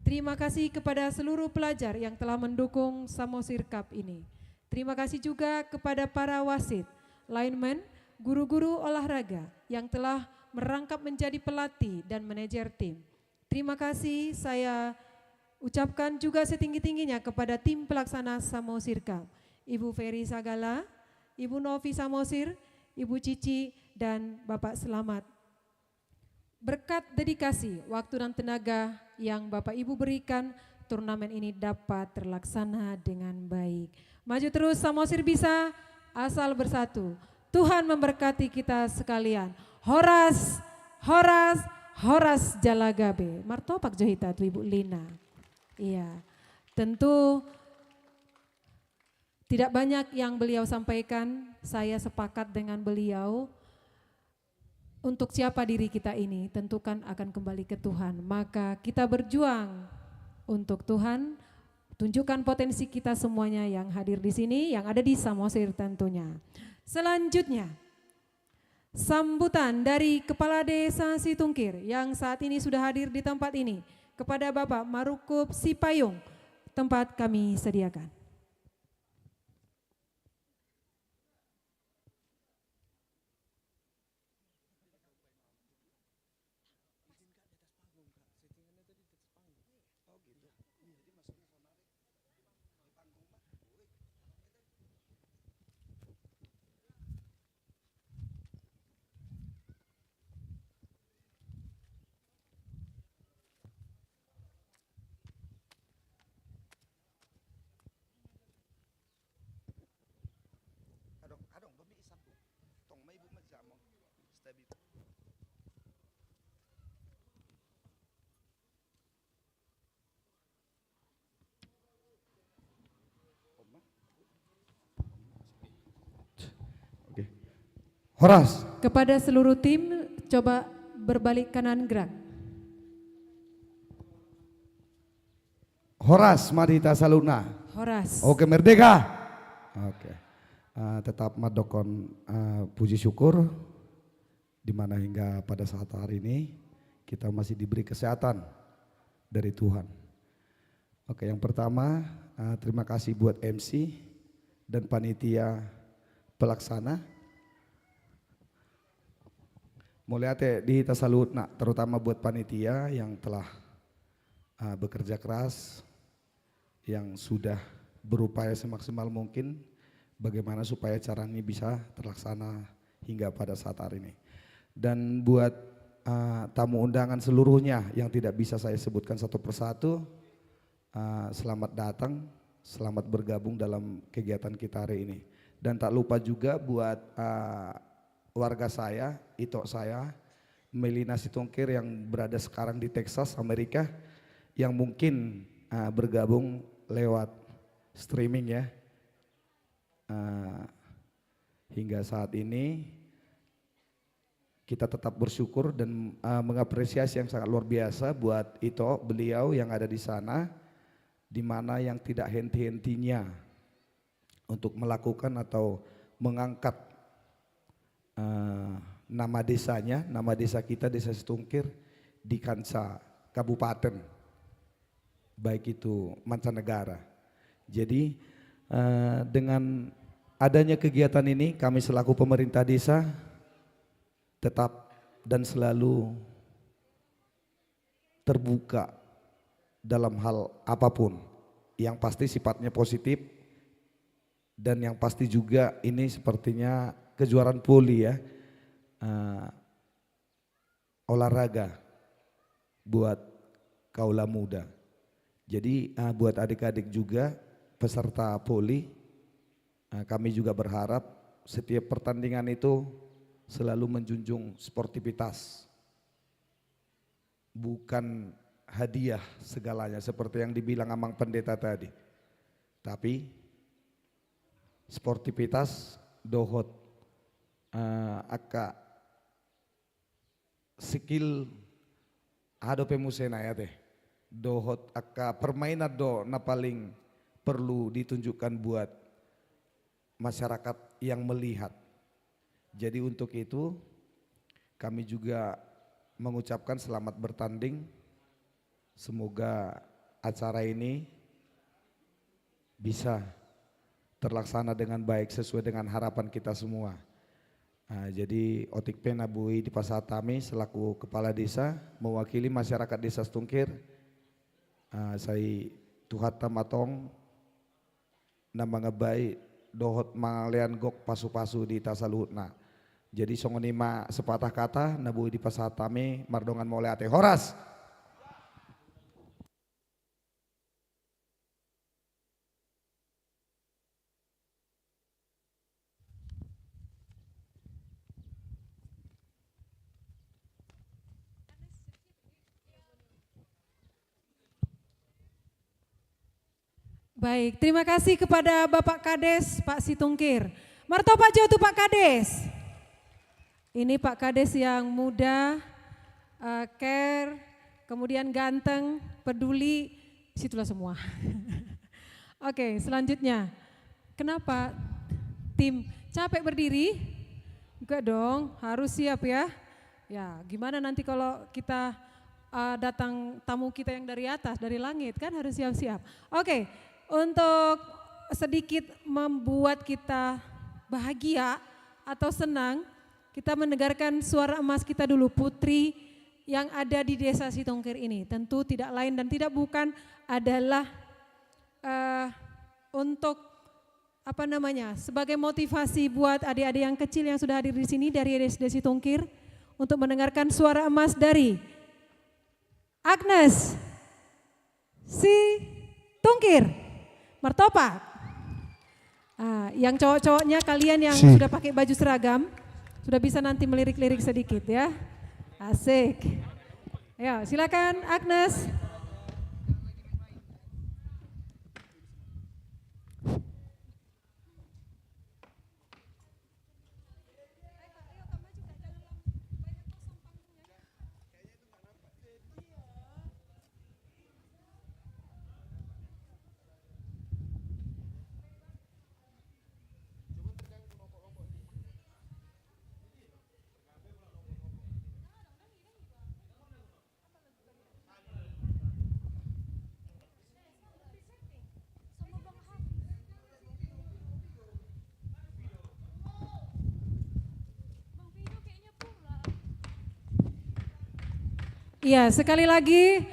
terima kasih kepada seluruh pelajar yang telah mendukung Samosir Cup ini. Terima kasih juga kepada para wasit, lineman, guru-guru olahraga yang telah merangkap menjadi pelatih dan manajer tim. Terima kasih saya ucapkan juga setinggi-tingginya kepada tim pelaksana Samosir Cup, Ibu Ferry Sagala, Ibu Novi Samosir, Ibu Cici, dan Bapak Selamat. Berkat dedikasi, waktu dan tenaga yang Bapak Ibu berikan, turnamen ini dapat terlaksana dengan baik. Maju terus Samosir bisa, asal bersatu. Tuhan memberkati kita sekalian. Horas, Horas, Horas Jalagabe. Martopak Johita tu Ibu Lina. Iya, tentu tidak banyak yang beliau sampaikan, saya sepakat dengan beliau. Untuk siapa diri kita ini, tentukan akan kembali ke Tuhan. Maka kita berjuang untuk Tuhan, tunjukkan potensi kita semuanya yang hadir di sini, yang ada di Samosir tentunya. Selanjutnya, sambutan dari Kepala Desa Situngkir yang saat ini sudah hadir di tempat ini. Kepada Bapak Marukup Sipayung, tempat kami sediakan. Horas. Kepada seluruh tim, coba berbalik kanan gerak. Horas Marita Saluna. Horas. Oke, merdeka. Oke. Tetap madokon puji syukur di mana hingga pada saat hari ini kita masih diberi kesehatan dari Tuhan. Oke, yang pertama terima kasih buat MC dan panitia pelaksana. Mulai di salut, terutama buat panitia yang telah bekerja keras, yang sudah berupaya semaksimal mungkin bagaimana supaya cara ini bisa terlaksana hingga pada saat hari ini. Dan buat tamu undangan seluruhnya yang tidak bisa saya sebutkan satu persatu, selamat datang, selamat bergabung dalam kegiatan kita hari ini. Dan tak lupa juga buat warga saya, itok saya, Melina Situngkir yang berada sekarang di Texas, Amerika, yang mungkin bergabung lewat streaming ya. Hingga saat ini kita tetap bersyukur dan mengapresiasi yang sangat luar biasa buat Ito, beliau yang ada di sana, di mana yang tidak henti-hentinya untuk melakukan atau mengangkat nama desanya, nama desa kita, Desa Situngkir di kancah kabupaten, baik itu mancanegara. Jadi dengan adanya kegiatan ini kami selaku pemerintah desa tetap dan selalu terbuka dalam hal apapun yang pasti sifatnya positif, dan yang pasti juga ini sepertinya kejuaraan poli ya, olahraga buat kaula muda. Jadi buat adik-adik juga peserta poli, kami juga berharap setiap pertandingan itu selalu menjunjung sportivitas, bukan hadiah segalanya seperti yang dibilang Amang Pendeta tadi, tapi sportivitas dohot aka skill ado pemusena ya teh, dohot aka permainan do na paling perlu ditunjukkan buat masyarakat yang melihat. Jadi untuk itu kami juga mengucapkan selamat bertanding. Semoga acara ini bisa terlaksana dengan baik sesuai dengan harapan kita semua. Jadi Otik Pena Bui di Pasatami selaku Kepala Desa mewakili masyarakat Desa Setungkir, saya Tuhat Tamatong nama ngebai dohot mangalian gok pasu-pasu di Tasaluhutna. Jadi songonima sepatah kata nabui di Pasatami mardongan moleate horas. Baik, terima kasih kepada Bapak Kades, Pak Situngkir. Martopak Jotu Pak Kades. Ini Pak Kades yang muda, care, kemudian ganteng, peduli, situlah semua. Oke, selanjutnya. Kenapa tim capek berdiri? Enggak dong, harus siap ya. Ya, gimana nanti kalau kita datang tamu kita yang dari atas, dari langit, kan harus siap-siap. Oke. Untuk sedikit membuat kita bahagia atau senang, kita mendengarkan suara emas kita dulu, putri yang ada di Desa Situngkir ini. Tentu tidak lain dan tidak bukan adalah untuk sebagai motivasi buat adik-adik yang kecil yang sudah hadir di sini dari Desa Situngkir untuk mendengarkan suara emas dari Agnes Situngkir. Martopak, yang cowok-cowoknya kalian yang sudah pakai baju seragam, sudah bisa nanti melirik-lirik sedikit ya, asik. Ayo silakan Agnes. Iya, sekali lagi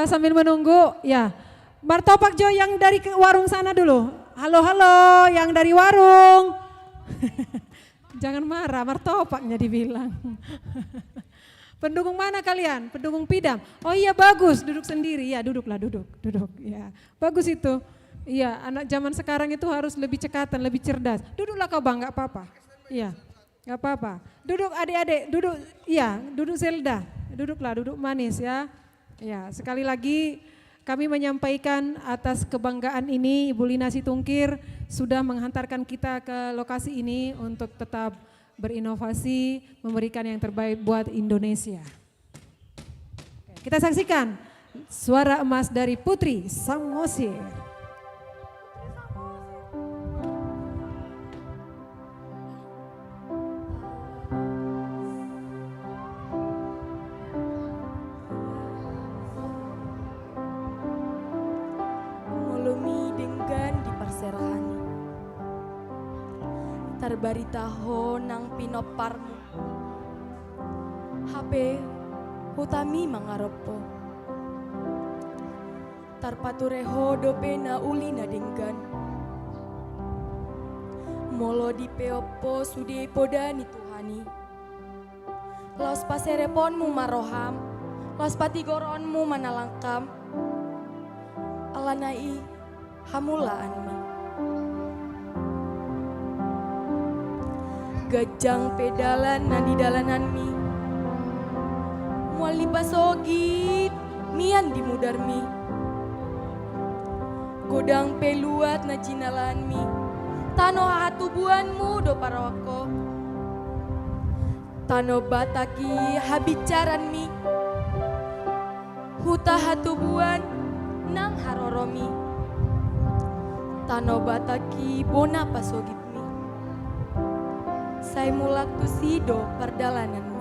sambil menunggu, ya. Martopak Jo yang dari warung sana dulu. Halo, halo, yang dari warung. Jangan marah, martopaknya dibilang. Pendukung mana kalian? Pendukung Pidam. Oh iya bagus, duduk sendiri. Ya duduklah, duduk. Ya, bagus itu. Iya, anak zaman sekarang itu harus lebih cekatan, lebih cerdas. Duduklah kau Bang, enggak apa-apa. Iya, enggak apa-apa. Duduk adik-adik, duduk. Iya, duduk Zelda. Duduklah, duduk manis ya. Ya, sekali lagi kami menyampaikan atas kebanggaan ini Ibu Lina Situngkir sudah menghantarkan kita ke lokasi ini untuk tetap berinovasi, memberikan yang terbaik buat Indonesia. Kita saksikan suara emas dari Putri Samosir. Ngolomi denggan di Parserahani. baritaho nang pinoparmu. HP hutami mangaropo. Tarpatureho dope na uli na denggan. Molo di peopo sude poda ni Tuhani. Los pasereponmu maroham, los patigoronmu manalangkam. Alanai hamulaanmi. Gajang pedalan na di dalananmi. Muali pasogit mian di mudarmi. Godang peluat na jinalanmi. Tano hatubuanmu do paroko. Tano bataki habicaranmi. Huta hatubuan nang haroromi. Tano bataki bona pasogitmi. Saya mulak tu sido perdalananmi.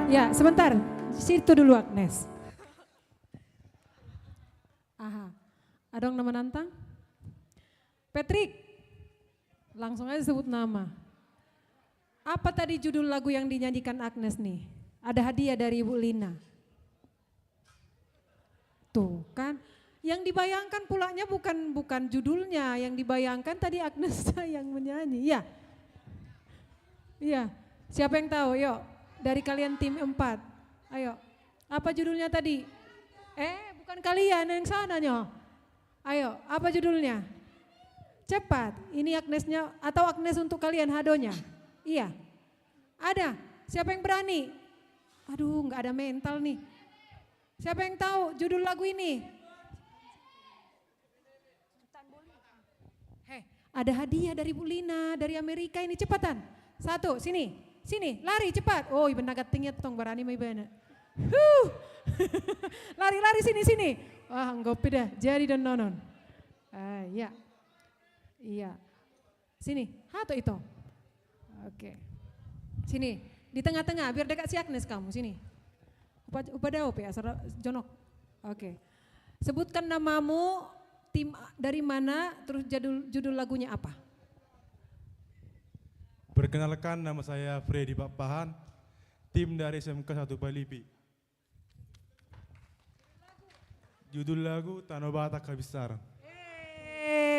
Ya, sebentar. Situ dulu Agnes. Aha. Ada nama nantang? Patrick. Langsung aja sebut nama. Apa tadi judul lagu yang dinyanyikan Agnes nih? Ada hadiah dari Ibu Lina. Tuh kan. Yang dibayangkan pulanya bukan judulnya, yang dibayangkan tadi Agnes yang menyanyi. Iya. Iya. Siapa yang tahu? Yuk. Dari kalian tim 4. Ayo. Apa judulnya tadi? Bukan kalian yang sananya. Ayo, apa judulnya? Cepat. Ini Agnesnya atau Agnes untuk kalian hadonya? Iya. Ada. Siapa yang berani? Aduh, nggak ada mental nih. Siapa yang tahu judul lagu ini? Ada hadiah dari Bu Lina dari Amerika ini, cepatan. 1, sini. Sini, lari cepat. Oh, ibu nagat tinggi tong berani mai bana. Lari sini. Wah, enggak dah. Jadi dan nonon. Iya. Iya. Sini, hato itu. Oke. Sini, di tengah-tengah biar dekat si Agnes kamu, sini. Upadao ya, jonok. Oke. Sebutkan namamu, tim dari mana, terus judul lagunya apa? Perkenalkan, nama saya Freddy Papahan, tim dari SMK 1 Palipi. Judul lagu Tanah Batak Kabisar.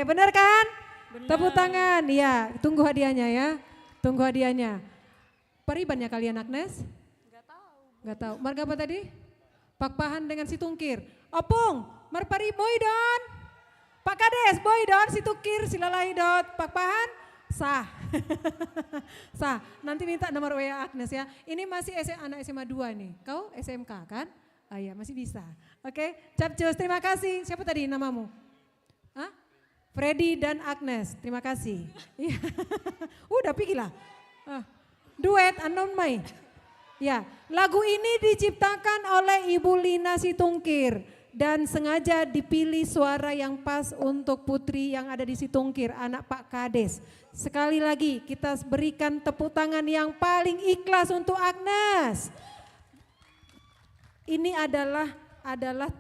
Benar kan? Benar. Tepuk tangan, iya. Tunggu hadiahnya ya. Tunggu hadiahnya. Paribannya kalian Agnes? Gak tahu. Marga apa tadi? Pakpahan dengan si tungkir. Opung, marpari boy don. Pak Kades, boy don, si tungkir, silalai dot. Pakpahan? Sah. Sah. Nanti minta nomor WA Agnes ya. Ini masih anak SMA 2 nih. Kau SMK kan? Iya, masih bisa. Oke, Capcus, terima kasih. Siapa tadi namamu? Hah? Freddy dan Agnes, terima kasih. Iya. Udah pergi lah. Duet unknown Mai. Ya, lagu ini diciptakan oleh Ibu Lina Situngkir. Dan sengaja dipilih suara yang pas untuk putri yang ada di Situngkir, anak Pak Kades. Sekali lagi kita berikan tepuk tangan yang paling ikhlas untuk Agnes. Ini adalah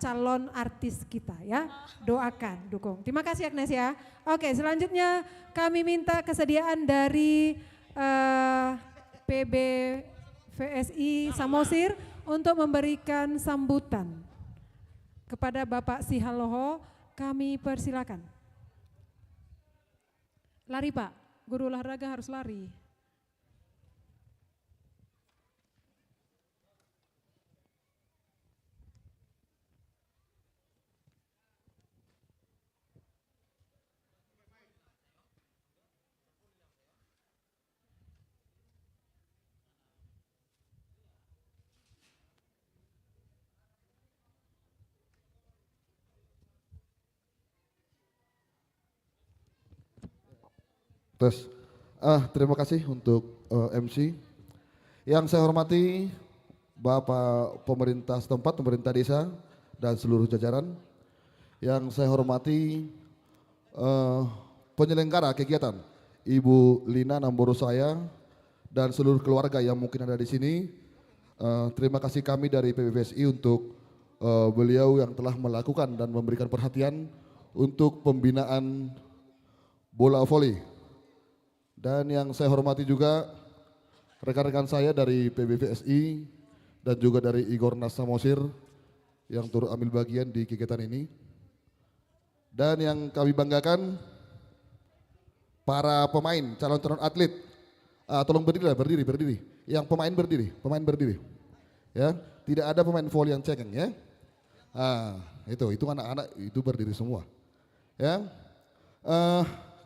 calon artis kita ya. Doakan, dukung. Terima kasih Agnes ya. Oke, selanjutnya kami minta kesediaan dari PBVSI Samosir untuk memberikan sambutan. Kepada Bapak Sihaloho kami persilakan. Lari Pak, guru olahraga harus lari. Terus, terima kasih untuk MC. Yang saya hormati Bapak pemerintah setempat, pemerintah desa dan seluruh jajaran. Yang saya hormati penyelenggara kegiatan, Ibu Lina Namboro saya dan seluruh keluarga yang mungkin ada di sini. Terima kasih kami dari PBVSI untuk beliau yang telah melakukan dan memberikan perhatian untuk pembinaan bola voli. Dan yang saya hormati juga rekan-rekan saya dari PBVSI dan juga dari Igornas Samosir yang turut ambil bagian di kegiatan ini. Dan yang kami banggakan para pemain, calon-calon atlet. Tolong berdiri. Yang pemain berdiri. Ya, tidak ada pemain voli yang cengeng ya. Itu anak-anak itu berdiri semua. Ya,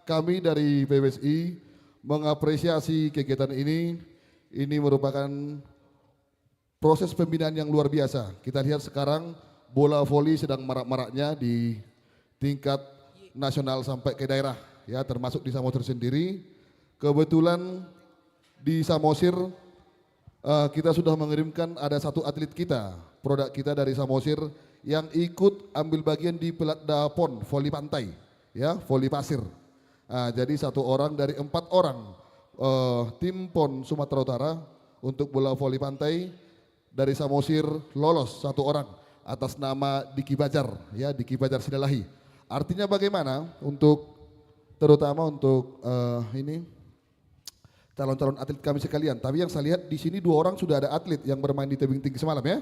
kami dari PBSI mengapresiasi kegiatan ini. Ini merupakan proses pembinaan yang luar biasa. Kita lihat sekarang bola voli sedang marak-maraknya di tingkat nasional sampai ke daerah, ya, termasuk di Samosir sendiri. Kebetulan di Samosir kita sudah mengirimkan ada satu atlet kita, produk kita dari Samosir yang ikut ambil bagian di Pelatda PON voli pantai, ya, voli pasir. Jadi 1 orang dari 4 orang tim PON Sumatera Utara untuk bola voli pantai dari Samosir lolos 1 orang atas nama Diki Bajar, ya, Diki Bajar Sidalahi. Artinya bagaimana terutama untuk ini calon-calon atlet kami sekalian. Tapi yang saya lihat di sini 2 orang sudah ada atlet yang bermain di tebing tinggi semalam ya.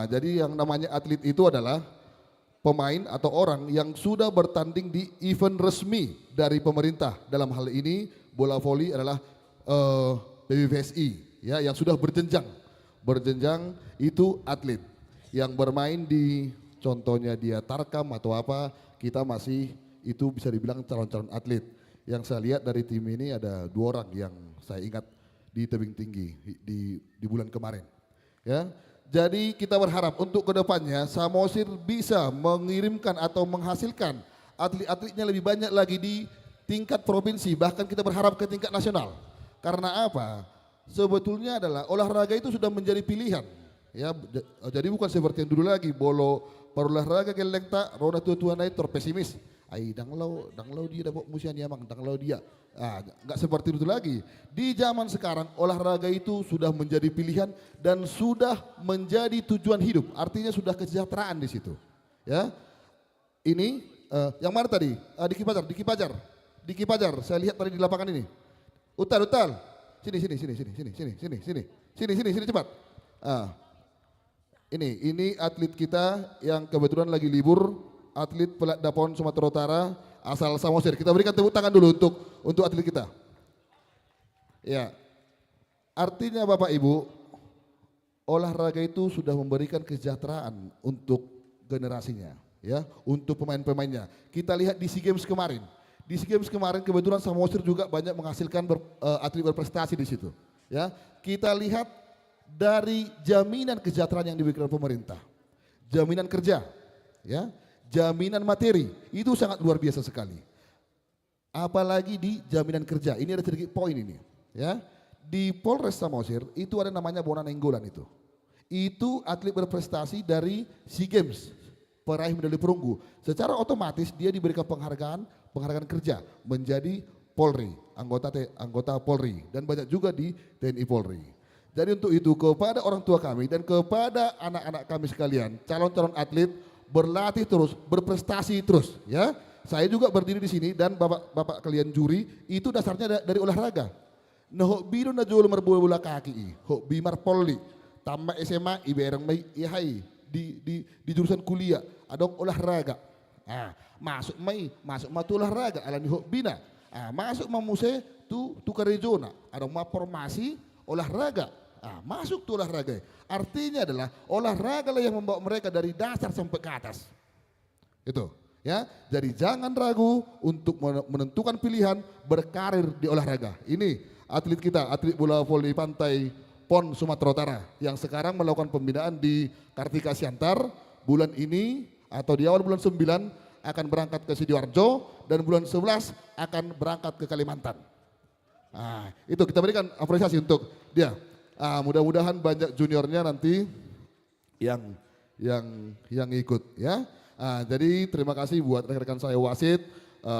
Jadi yang namanya atlet itu adalah pemain atau orang yang sudah bertanding di event resmi dari pemerintah. Dalam hal ini bola voli adalah PBVSI, ya, yang sudah berjenjang itu atlet yang bermain di contohnya dia Tarkam atau apa, kita masih itu bisa dibilang calon-calon atlet. Yang saya lihat dari tim ini ada 2 orang yang saya ingat di tebing tinggi di bulan kemarin. Ya, jadi kita berharap untuk kedepannya Samosir bisa mengirimkan atau menghasilkan atlet-atletnya lebih banyak lagi di tingkat provinsi, bahkan kita berharap ke tingkat nasional. Karena apa? Sebetulnya adalah olahraga itu sudah menjadi pilihan. Ya, jadi bukan seperti yang dulu lagi bolo parolahraga geleng tak rona tua-tua naik terpesimis. Ai danglau dia dapat musian ya mang danglau dia. Enggak seperti itu lagi. Di zaman sekarang olahraga itu sudah menjadi pilihan dan sudah menjadi tujuan hidup. Artinya sudah kesejahteraan di situ. Ya. Ini yang mana tadi? Diki Pajar. Saya lihat tadi di lapangan ini. Utal. Sini cepat. Ini atlet kita yang kebetulan lagi libur, atlet Pelatda PON Sumatera Utara asal Samosir. Kita berikan tepuk tangan dulu untuk atlet kita. Ya. Artinya Bapak Ibu, olahraga itu sudah memberikan kesejahteraan untuk generasinya, ya, untuk pemain-pemainnya. Kita lihat di SEA Games kemarin. Di SEA Games kemarin kebetulan Samosir juga banyak menghasilkan atlet berprestasi di situ. Ya, kita lihat dari jaminan kesejahteraan yang diberikan pemerintah, jaminan kerja, ya, jaminan materi itu sangat luar biasa sekali. Apalagi di jaminan kerja, ini ada sedikit poin ini, ya. Di Polres Samosir itu ada namanya Bona Nenggolan itu. Itu atlet berprestasi dari SEA Games, peraih medali perunggu. Secara otomatis dia diberikan penghargaan kerja menjadi Polri, anggota Polri, dan banyak juga di TNI Polri. Jadi untuk itu kepada orang tua kami dan kepada anak-anak kami sekalian, calon-calon atlet berlatih terus, berprestasi terus, ya. Saya juga berdiri di sini dan bapak kalian juri itu dasarnya dari olahraga. Nah, hobi na jual merbola kaki, hobi marpoli, tamat SMA iberang mai ihai di jurusan kuliah, ada olahraga. Masuk matu olahraga alani hobbina. Masuk mamuse tu karejona, ada formasi olahraga. Masuk tuh olahraga. Artinya adalah olahraga lah yang membawa mereka dari dasar sampai ke atas. Itu, ya. Jadi jangan ragu untuk menentukan pilihan berkarir di olahraga. Ini atlet kita, atlet bola voli pantai PON Sumatera Utara yang sekarang melakukan pembinaan di Kartika Siantar bulan ini atau di awal bulan 9 akan berangkat ke Sidoarjo dan bulan 11 akan berangkat ke Kalimantan. Nah, itu kita berikan apresiasi untuk dia. Mudah-mudahan banyak juniornya nanti yang ikut ya. Jadi terima kasih buat rekan-rekan saya wasit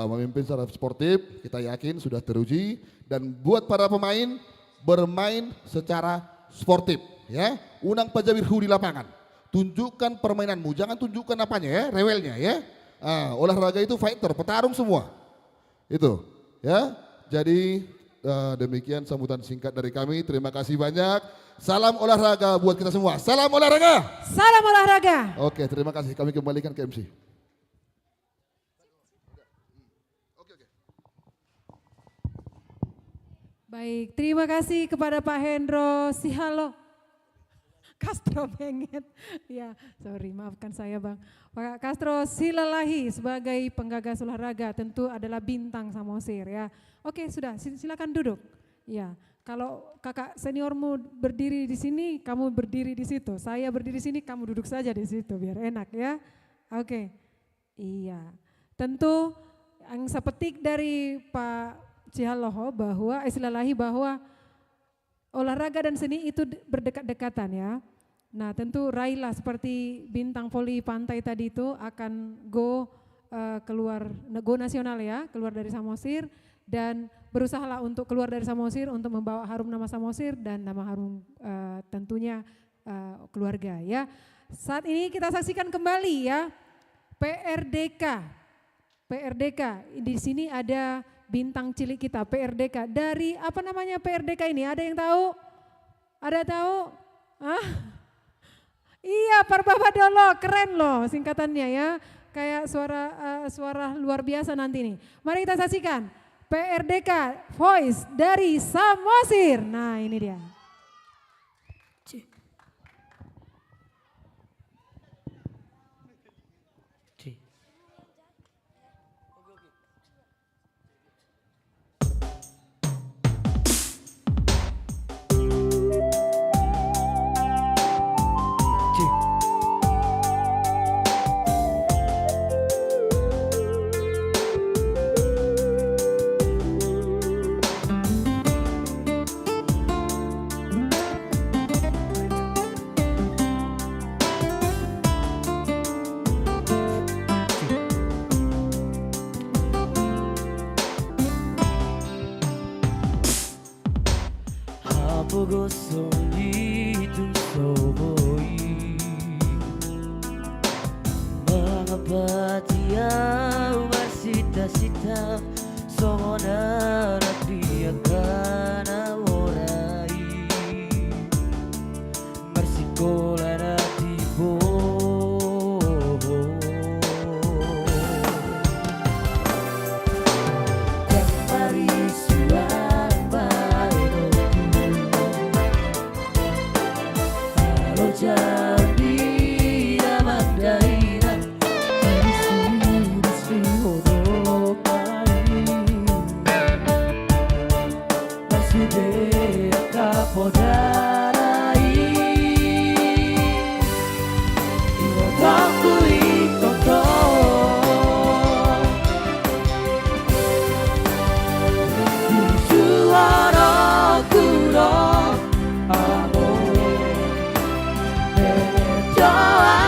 memimpin secara sportif, kita yakin sudah teruji, dan buat para pemain bermain secara sportif ya. Unang Pajawirhu di lapangan. Tunjukkan permainanmu, jangan tunjukkan apanya ya, rewelnya ya. Olahraga itu fighter, petarung semua. Itu ya. Jadi demikian sambutan singkat dari kami. Terima kasih banyak. Salam olahraga buat kita semua. Salam olahraga. Salam olahraga. Oke, terima kasih. Kami kembalikan ke MC. Baik, terima kasih kepada Pak Hendro Sihalo. Castro Benget. Ya, sorry, maafkan saya Bang. Pak Castro Silalahi sebagai penggagas olahraga tentu adalah bintang Samosir ya. Oke, sudah, silakan duduk. Ya, kalau kakak seniormu berdiri di sini, kamu berdiri di situ. Saya berdiri di sini, kamu duduk saja di situ biar enak ya. Oke. Iya. Tentu yang saya petik dari Pak Cihaloho bahwa Silalahi bahwa olahraga dan seni itu berdekat-dekatan ya. Nah tentu Raila seperti bintang voli pantai tadi itu akan go nasional ya, keluar dari Samosir dan berusahalah untuk keluar dari Samosir untuk membawa harum nama Samosir dan nama harum tentunya keluarga ya. Saat ini kita saksikan kembali ya PRDK di sini ada bintang cilik kita PRDK dari apa namanya PRDK ini, ada yang tahu? Ada tahu? Iya, Parbabadolo, keren loh singkatannya ya, kayak suara luar biasa nanti nih. Mari kita saksikan PRDK Voice dari Samosir. Nah ini dia. Mengapa dia bersita-sita seorang dia karena orai bersikola tibo kembali suang barenoku kalau jadi Mandaina Disri Masudea Kapodarai Iwotaku ikoto Suara kuro amor Joa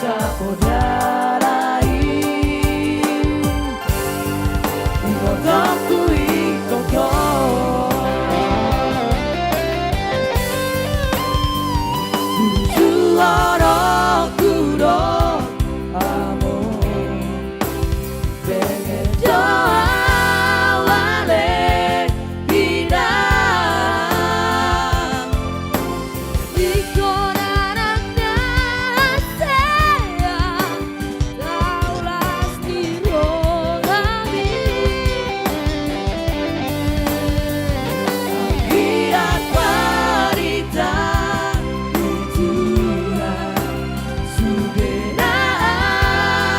Kapodalai Ikotoku ikoko Suara kuro amo Pengen doa wale hilang Ikonarak nasea Taulas dirolami Biar parita Itulah Sudena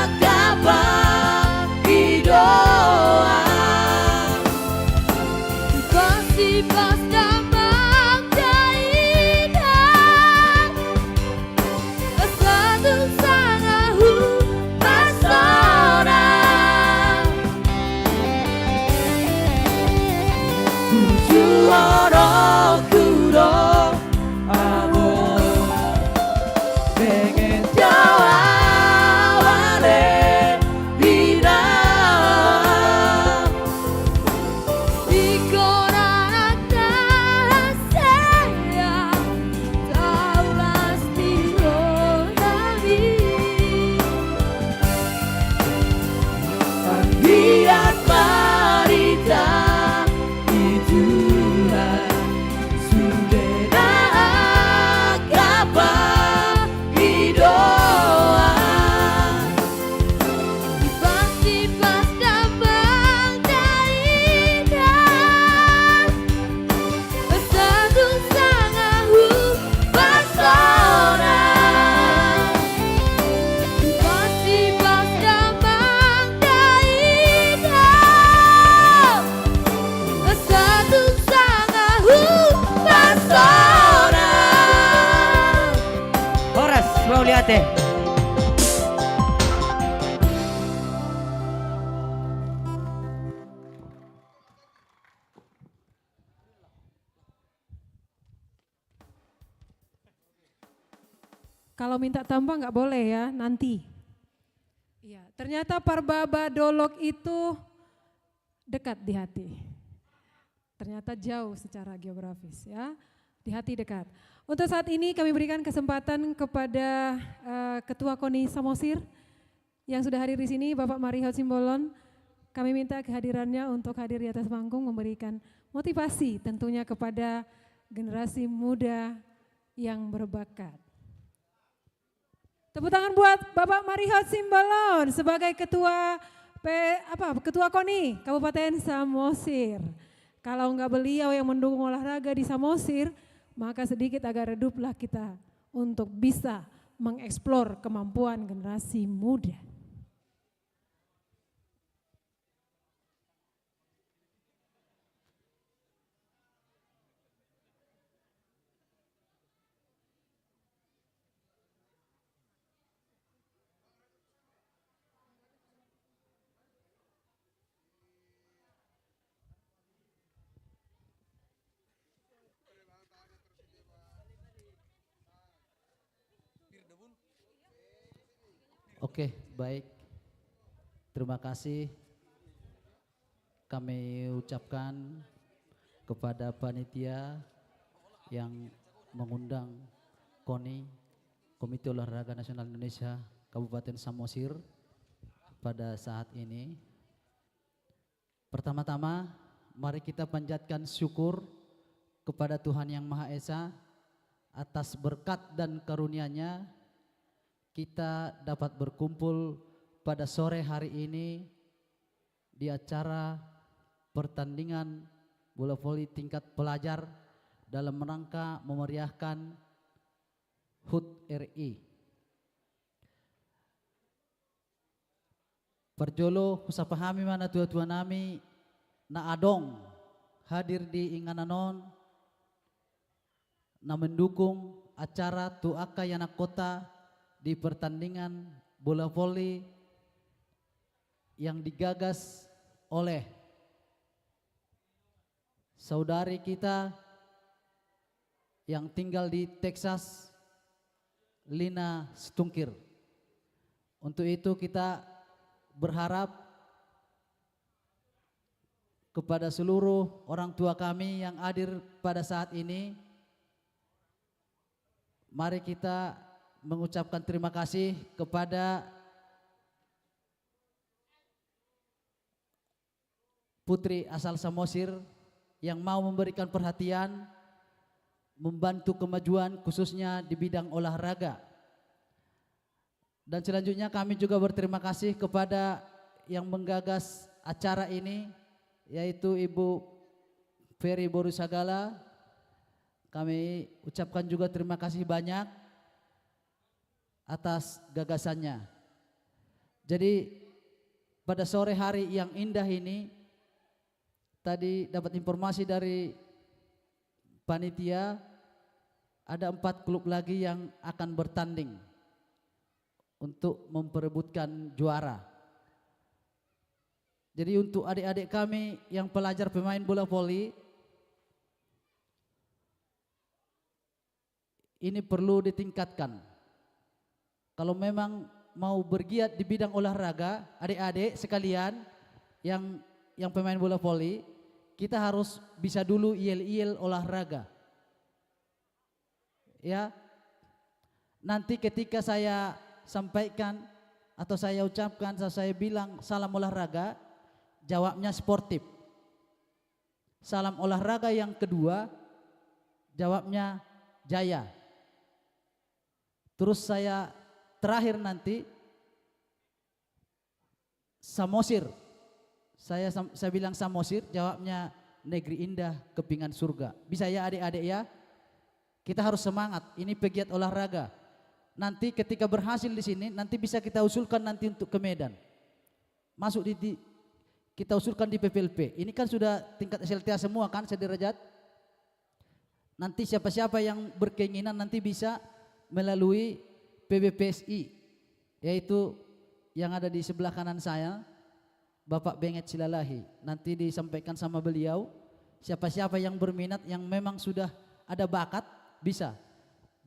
akabang hidoa Pasti pas damang kainan Satu sangahu pasona Suara kuro amo Pengen jawa wale bilang Ikonarak nasea Taulas dirolami Biar parita itulah Sudena akabang hidoa Pasti pas damang kainan Satu sangahu pasona Pasti pas damang kainan Satu sangahu pasona Horas, mau lihat deh. Kalau minta tambah nggak boleh ya, nanti. Iya, ternyata Parbaba Dolok itu dekat di hati. Ternyata jauh secara geografis ya, di hati dekat. Untuk saat ini kami berikan kesempatan kepada Ketua KONI Samosir yang sudah hadir di sini, Bapak Marihot Simbolon. Kami minta kehadirannya untuk hadir di atas panggung memberikan motivasi tentunya kepada generasi muda yang berbakat. Tepuk tangan buat Bapak Marihot Simbolon sebagai Ketua Ketua KONI Kabupaten Samosir. Kalau enggak beliau yang mendukung olahraga di Samosir, maka sedikit agak reduplah kita untuk bisa mengeksplor kemampuan generasi muda. Oke, baik. Terima kasih kami ucapkan kepada panitia yang mengundang KONI, Komite Olahraga Nasional Indonesia Kabupaten Samosir pada saat ini. Pertama-tama, mari kita panjatkan syukur kepada Tuhan Yang Maha Esa atas berkat dan karunia-Nya kita dapat berkumpul pada sore hari ini di acara pertandingan bola voli tingkat pelajar dalam rangka memeriahkan HUT RI. Perjolo husapahami mana tua-tua nami na adong hadir di ingananon na mendukung acara tuaka yanak kota di pertandingan bola voli yang digagas oleh saudari kita yang tinggal di Texas, Lina Stungkir. Untuk itu kita berharap kepada seluruh orang tua kami yang hadir pada saat ini, mari kita mengucapkan terima kasih kepada putri asal Samosir yang mau memberikan perhatian, membantu kemajuan khususnya di bidang olahraga. Dan selanjutnya kami juga berterima kasih kepada yang menggagas acara ini, yaitu Ibu Ferry Borusagala. Kami ucapkan juga terima kasih banyak atas gagasannya. Jadi pada sore hari yang indah ini, tadi dapat informasi dari panitia ada 4 klub lagi yang akan bertanding untuk memperebutkan juara. Jadi untuk adik-adik kami yang pelajar pemain bola voli, ini perlu ditingkatkan. Kalau memang mau bergiat di bidang olahraga, adik-adik sekalian yang pemain bola voli, kita harus bisa dulu yel-yel olahraga. Ya. Nanti ketika saya sampaikan atau saya ucapkan, saya bilang salam olahraga, jawabnya sportif. Salam olahraga yang kedua, jawabnya jaya. Terus saya terakhir nanti Samosir. Saya bilang Samosir, jawabnya negeri indah kepingan surga. Bisa ya adik-adik ya? Kita harus semangat, ini pegiat olahraga. Nanti ketika berhasil di sini, nanti bisa kita usulkan nanti untuk ke Medan. Masuk kita usulkan di PPLP. Ini kan sudah tingkat SLTA semua kan sederajat. Nanti siapa-siapa yang berkeinginan nanti bisa melalui PBPSI, yaitu yang ada di sebelah kanan saya, Bapak Benget Silalahi. Nanti disampaikan sama beliau, siapa-siapa yang berminat, yang memang sudah ada bakat, bisa.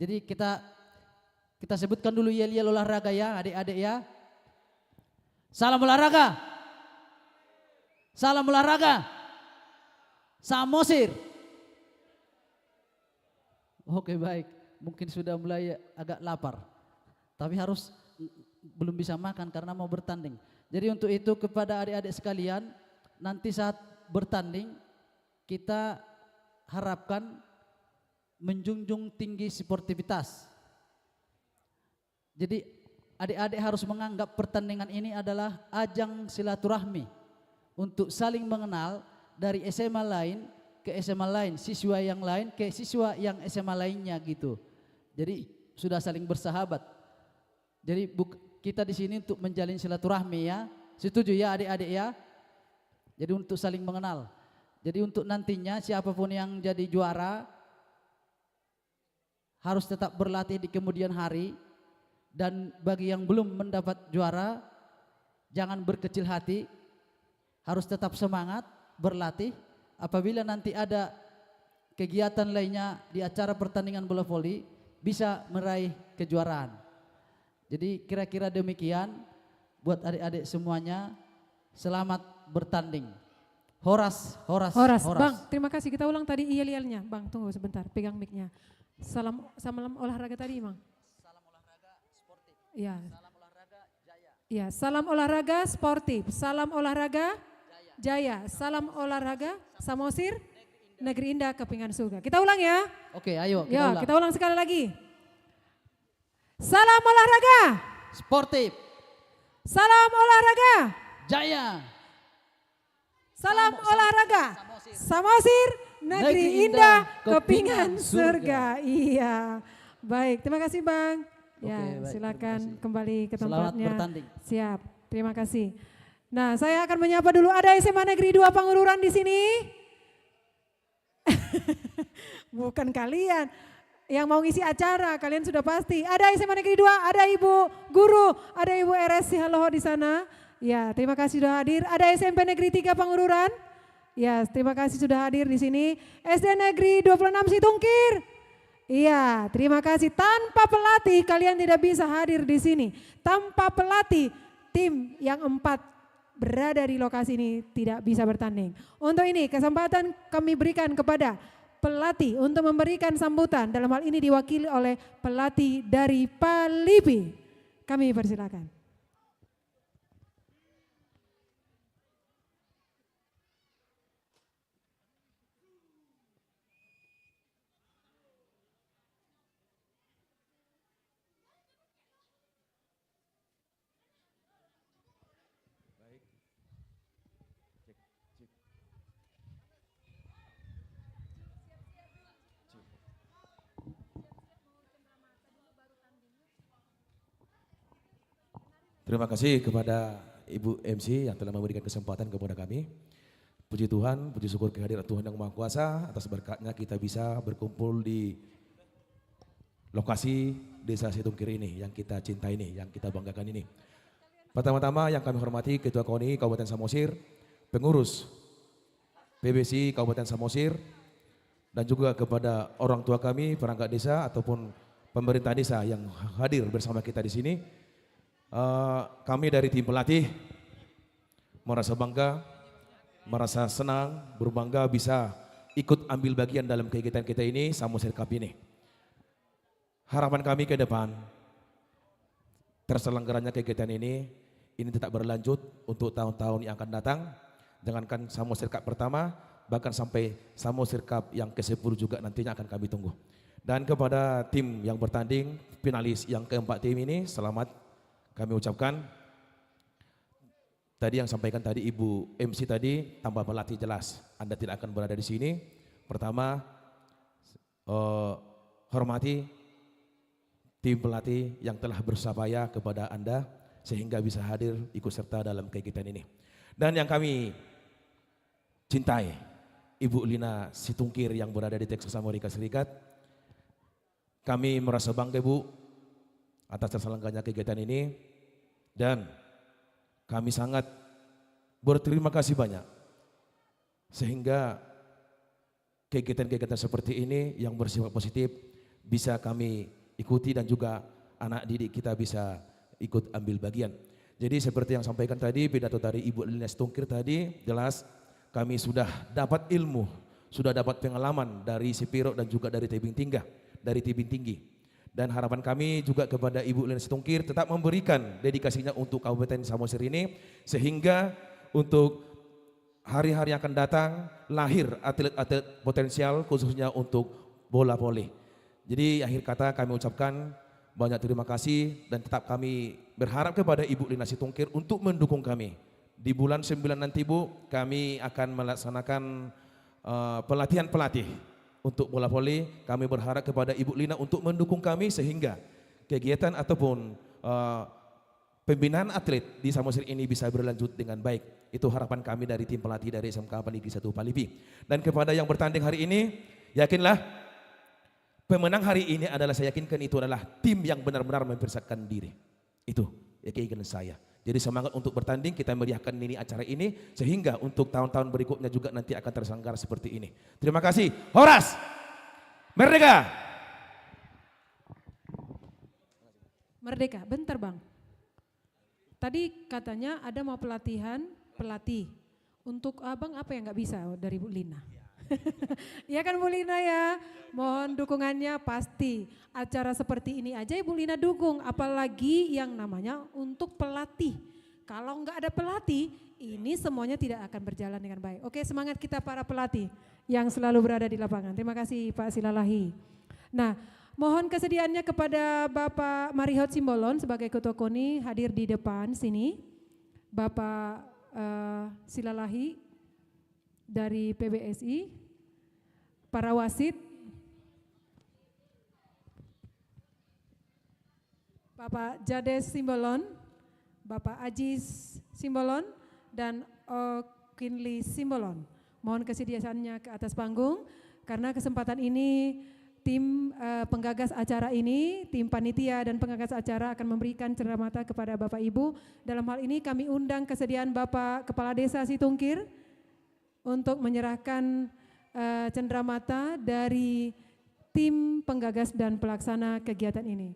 Jadi kita sebutkan dulu yel-yel olahraga ya adik-adik ya. Salam olahraga. Salam olahraga. Samosir. Oke baik, mungkin sudah mulai agak lapar. Tapi belum bisa makan karena mau bertanding. Jadi untuk itu kepada adik-adik sekalian, nanti saat bertanding kita harapkan menjunjung tinggi sportivitas. Jadi adik-adik harus menganggap pertandingan ini adalah ajang silaturahmi untuk saling mengenal dari SMA lain ke SMA lain, siswa yang lain ke siswa yang SMA lainnya gitu. Jadi sudah saling bersahabat. Jadi kita di sini untuk menjalin silaturahmi ya. Setuju ya adik-adik ya? Jadi untuk saling mengenal. Jadi untuk nantinya siapapun yang jadi juara harus tetap berlatih di kemudian hari. Dan bagi yang belum mendapat juara, jangan berkecil hati, harus tetap semangat berlatih. Apabila nanti ada kegiatan lainnya di acara pertandingan bola voli, bisa meraih kejuaraan. Jadi kira-kira demikian buat adik-adik semuanya, selamat bertanding. Horas. Bang, terima kasih. Kita ulang tadi yel-yelnya. Bang, tunggu sebentar, pegang mic-nya. Salam olahraga tadi, Bang. Ya. Salam olahraga jaya. Ya, salam olahraga sportif, salam olahraga jaya, salam olahraga Samosir, negeri indah kepingan surga. Kita ulang ya. Oke, ayo kita ulang sekali lagi. Salam olahraga sportif, salam olahraga jaya, salam olahraga Samosir, negeri indah kepingan surga. Iya. Baik, terima kasih Bang. Ya, baik, silakan kembali ke Selamat tempatnya. bertanding. Siap, terima kasih. Nah, saya akan menyapa dulu, ada SMA Negeri 2 Pangururan di sini? Bukan kalian yang mau ngisi acara, kalian sudah pasti. Ada SMA Negeri 2, ada Ibu Guru, ada Ibu RS Halo di sana. Ya, terima kasih sudah hadir. Ada SMP Negeri 3 Pangururan. Ya, terima kasih sudah hadir di sini. SD Negeri 26 Situngkir. Iya, terima kasih. Tanpa pelatih kalian tidak bisa hadir di sini. Tanpa pelatih tim yang 4 berada di lokasi ini tidak bisa bertanding. Untuk ini kesempatan kami berikan kepada pelatih untuk memberikan sambutan. Dalam hal ini diwakili oleh pelatih dari Palipi. Kami persilakan. Terima kasih kepada Ibu MC yang telah memberikan kesempatan kepada kami. Puji Tuhan, puji syukur kehadiran Tuhan yang Maha Kuasa, atas berkatnya kita bisa berkumpul di lokasi Desa Situngkir ini, yang kita cintai ini, yang kita banggakan ini. Pertama-tama yang kami hormati Ketua KONI Kabupaten Samosir, pengurus PBSI Kabupaten Samosir, dan juga kepada orang tua kami, perangkat desa ataupun pemerintah desa yang hadir bersama kita di sini. Kami dari tim pelatih merasa bangga, merasa senang, berbangga bisa ikut ambil bagian dalam kegiatan kita ini, Samosir Cup ini. Harapan kami ke depan, terselenggaranya kegiatan ini tetap berlanjut untuk tahun-tahun yang akan datang. Jangankan Samosir Cup pertama, bahkan sampai Samosir Cup yang ke-10 juga nantinya akan kami tunggu. Dan kepada tim yang bertanding, finalis yang keempat tim ini, selamat kami ucapkan. Tadi yang sampaikan tadi Ibu MC tadi, tanpa pelatih jelas Anda tidak akan berada di sini. Pertama, hormati tim pelatih yang telah bersusah kepada Anda sehingga bisa hadir ikut serta dalam kegiatan ini. Dan yang kami cintai, Ibu Lina Situngkir yang berada di Texas Amerika Serikat. Kami merasa bangga Bu atas terselenggaranya kegiatan ini, dan kami sangat berterima kasih banyak sehingga kegiatan-kegiatan seperti ini yang bersifat positif bisa kami ikuti dan juga anak didik kita bisa ikut ambil bagian. Jadi seperti yang sampaikan tadi pidato dari Ibu Lina Situngkir tadi, jelas kami sudah dapat ilmu, sudah dapat pengalaman dari Sipiro dan juga dari tebing tinggi. Dan harapan kami juga kepada Ibu Lina Situngkir tetap memberikan dedikasinya untuk Kabupaten Samosir ini, sehingga untuk hari-hari yang akan datang lahir atlet-atlet potensial khususnya untuk bola voli. Jadi akhir kata kami ucapkan banyak terima kasih dan tetap kami berharap kepada Ibu Lina Situngkir untuk mendukung kami. Di bulan 9 nanti Bu, kami akan melaksanakan pelatihan pelatih untuk bola voli. Kami berharap kepada Ibu Lina untuk mendukung kami sehingga kegiatan ataupun pembinaan atlet di Samosir ini bisa berlanjut dengan baik. Itu harapan kami dari tim pelatih dari SMK Negeri 1 Palipi. Dan kepada yang bertanding hari ini, yakinlah pemenang hari ini adalah, saya yakinkan itu adalah tim yang benar-benar mempersiapkan diri. Itu keinginan saya. Jadi semangat untuk bertanding, kita meriahkan ini acara ini sehingga untuk tahun-tahun berikutnya juga nanti akan terselenggara seperti ini. Terima kasih. Horas Merdeka. Merdeka, bentar Bang. Tadi katanya ada mau pelatih. Untuk Abang apa yang nggak bisa dari Bu Lina? Ya kan Bu Lina ya, mohon dukungannya pasti. Acara seperti ini aja Ibu Lina dukung, apalagi yang namanya untuk pelatih. Kalau nggak ada pelatih, ini semuanya tidak akan berjalan dengan baik. Oke, semangat kita para pelatih yang selalu berada di lapangan. Terima kasih Pak Silalahi. Nah, mohon kesediaannya kepada Bapak Marihot Simbolon sebagai Ketua KONI hadir di depan sini. Bapak Silalahi dari PBSI, para wasit, Bapak Jades Simbolon, Bapak Ajis Simbolon, dan Okinli Simbolon. Mohon kesediaannya ke atas panggung, karena kesempatan ini tim penggagas acara ini, tim panitia dan penggagas acara akan memberikan cenderamata kepada Bapak Ibu. Dalam hal ini kami undang kesediaan Bapak Kepala Desa Situngkir untuk menyerahkan cenderamata dari tim penggagas dan pelaksana kegiatan ini.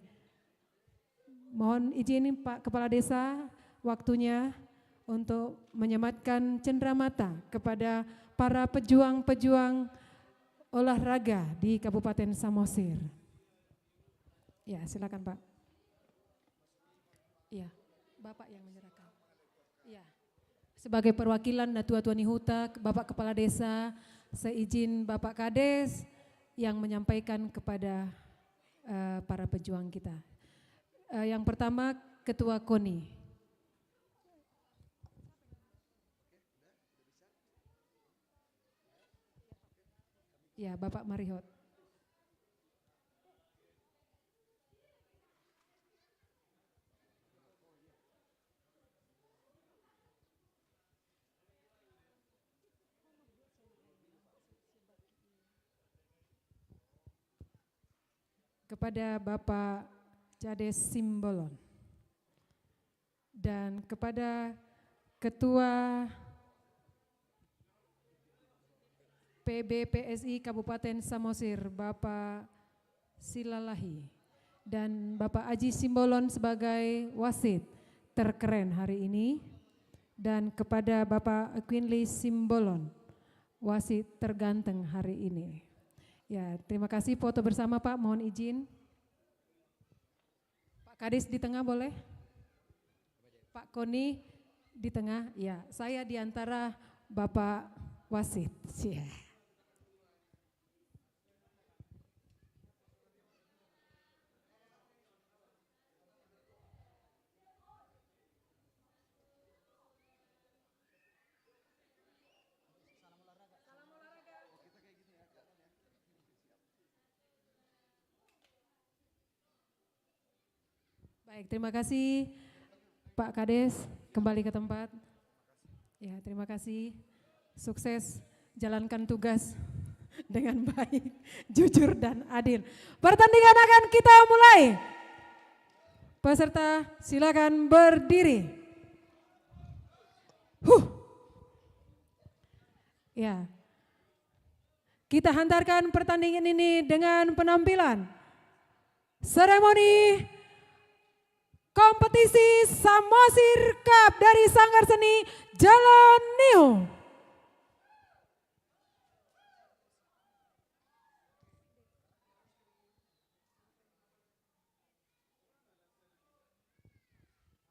Mohon izin Pak Kepala Desa waktunya untuk menyematkan cenderamata kepada para pejuang-pejuang olahraga di Kabupaten Samosir. Ya, silakan Pak. Ya, Bapak yang menyerahkan. Ya. Sebagai perwakilan Datua Tuani Huta, Bapak Kepala Desa, seizin Bapak Kades yang menyampaikan kepada para pejuang kita. Yang pertama Ketua KONI. Ya, Bapak Marihot. Kepada Bapak Cades Simbolon dan kepada Ketua PBPSI Kabupaten Samosir Bapak Silalahi dan Bapak Aji Simbolon sebagai wasit terkeren hari ini, dan kepada Bapak Quinley Simbolon wasit terganteng hari ini. Ya, terima kasih, foto bersama Pak, mohon izin. Pak Kadis di tengah boleh? Pak Koni di tengah, ya. Saya di antara Bapak wasit. Yeah. Baik, terima kasih Pak Kades, kembali ke tempat. Ya, terima kasih, sukses jalankan tugas dengan baik, jujur dan adil. Pertandingan akan kita mulai. Peserta silakan berdiri. Ya, kita hantarkan pertandingan ini dengan penampilan seremoni kompetisi Samosir Cup dari Sanggar Seni Jalan Niu.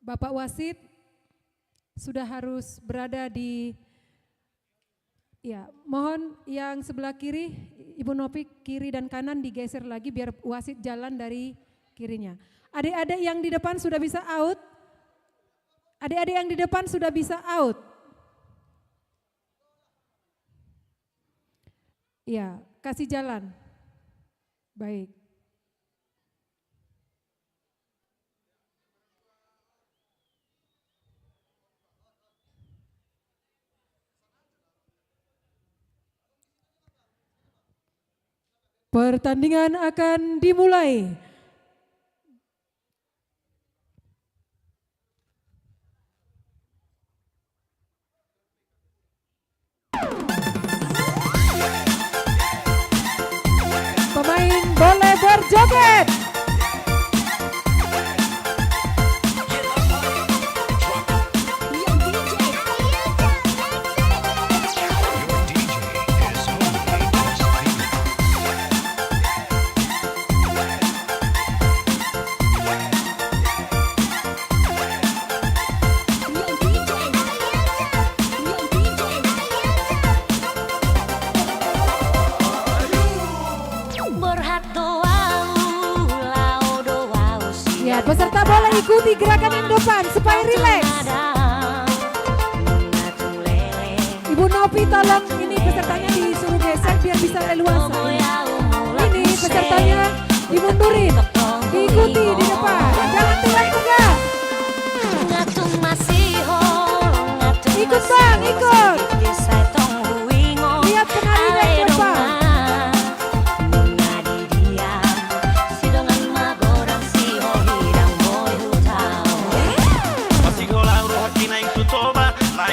Bapak wasit sudah harus berada di, ya, mohon yang sebelah kiri, Ibu Nopi, kiri dan kanan digeser lagi biar wasit jalan dari kirinya. Adik-adik yang di depan sudah bisa out. Adik-adik yang di depan sudah bisa out. Ya, kasih jalan. Baik. Pertandingan akan dimulai. Pemain boleh berjoget. Peserta boleh ikuti gerakan yang depan supaya rileks. Ibu Novi tolong ini pesertanya disuruh geser biar bisa leluasa. Ini pesertanya dimundurin, diikuti di depan. Jangan tegak-tegak. Ikut bang, ikut. Lihat penari yang depan.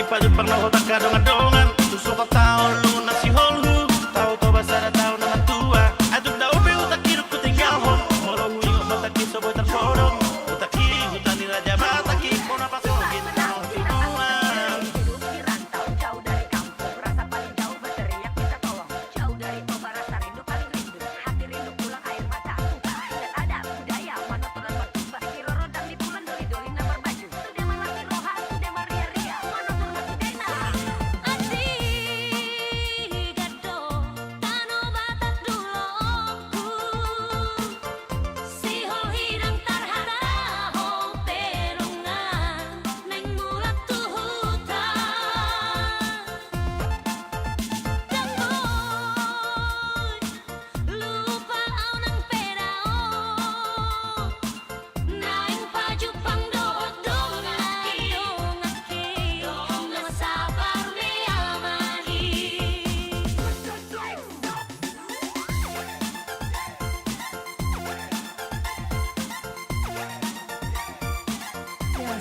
Paju pernah otak kadongan-dongan Tusu kau tahu lu nasi holhu Tahu kau basara tahu nama tua Aduk dah ubi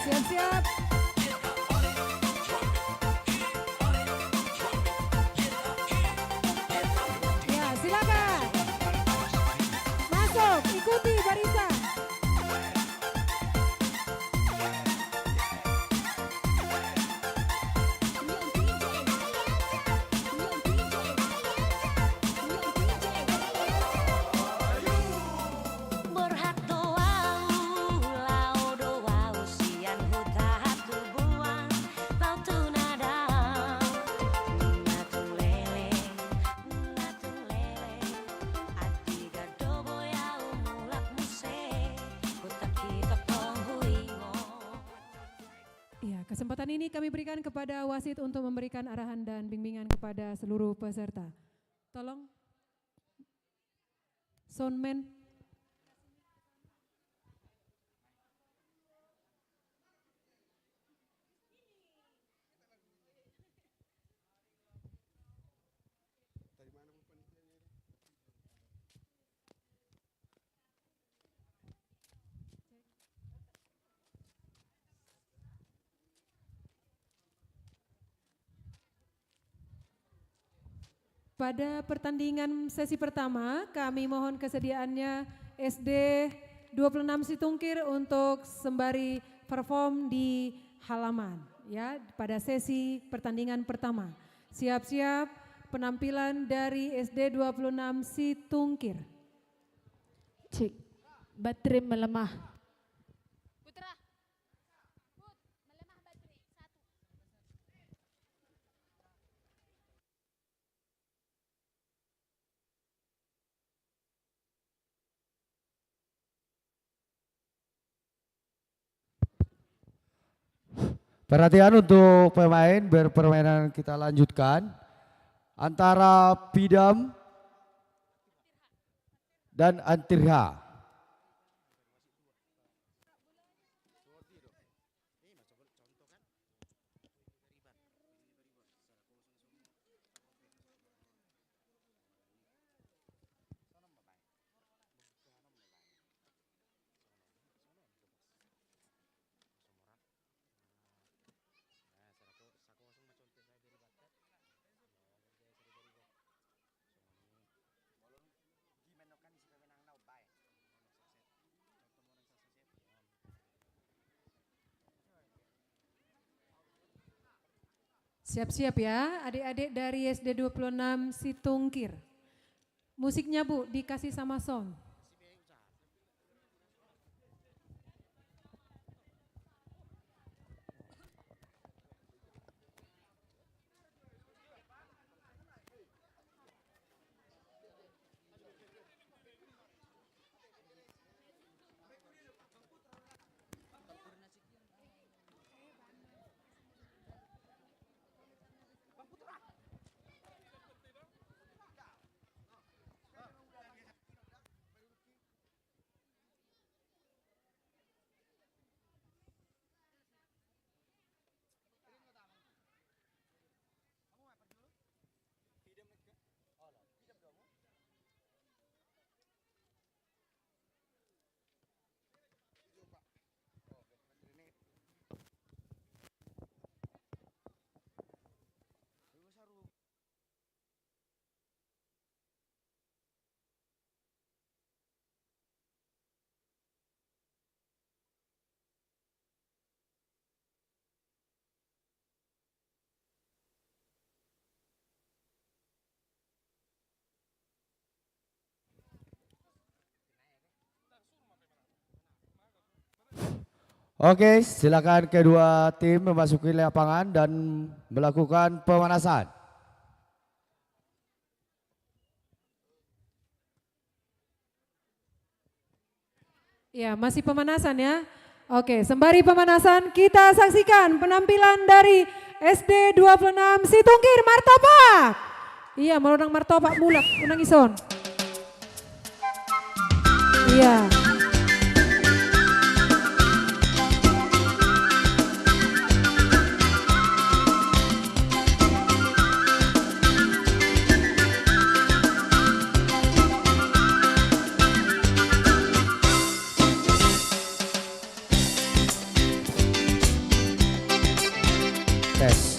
Siap-siap. Ya, silakan. Masuk, ikuti barisan. Berhak doa lau doa usian hutatu buang bau tunada natu lele ati gadobo ya umulak muse hutak kita penghuingo. Ya, kesempatan ini kami berikan kepada wasit untuk memberikan arahan dan bimbingan kepada seluruh peserta. Tolong, soundman. Pada pertandingan sesi pertama, kami mohon kesediaannya SD 26 Situngkir untuk sembari perform di halaman ya pada sesi pertandingan pertama. Siap-siap penampilan dari SD 26 Situngkir. Cik, baterai melemah. Perhatian untuk pemain, permainan kita lanjutkan antara Pidam dan Antirha. Siap-siap ya adik-adik dari SD 26 Situngkir. Musiknya Bu dikasih sama sound. Oke, silakan kedua tim memasuki lapangan dan melakukan pemanasan. Ya, masih pemanasan ya. Oke, sembari pemanasan kita saksikan penampilan dari SD 26 Situngkir Martopak. Iya, melodang martopak mulak, unang ison. Iya. tes.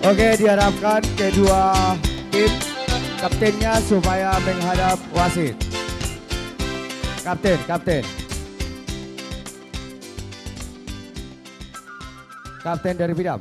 Oke, diharapkan kedua tim kaptennya supaya menghadap wasit. Kapten, kapten. Kapten dari Bidam.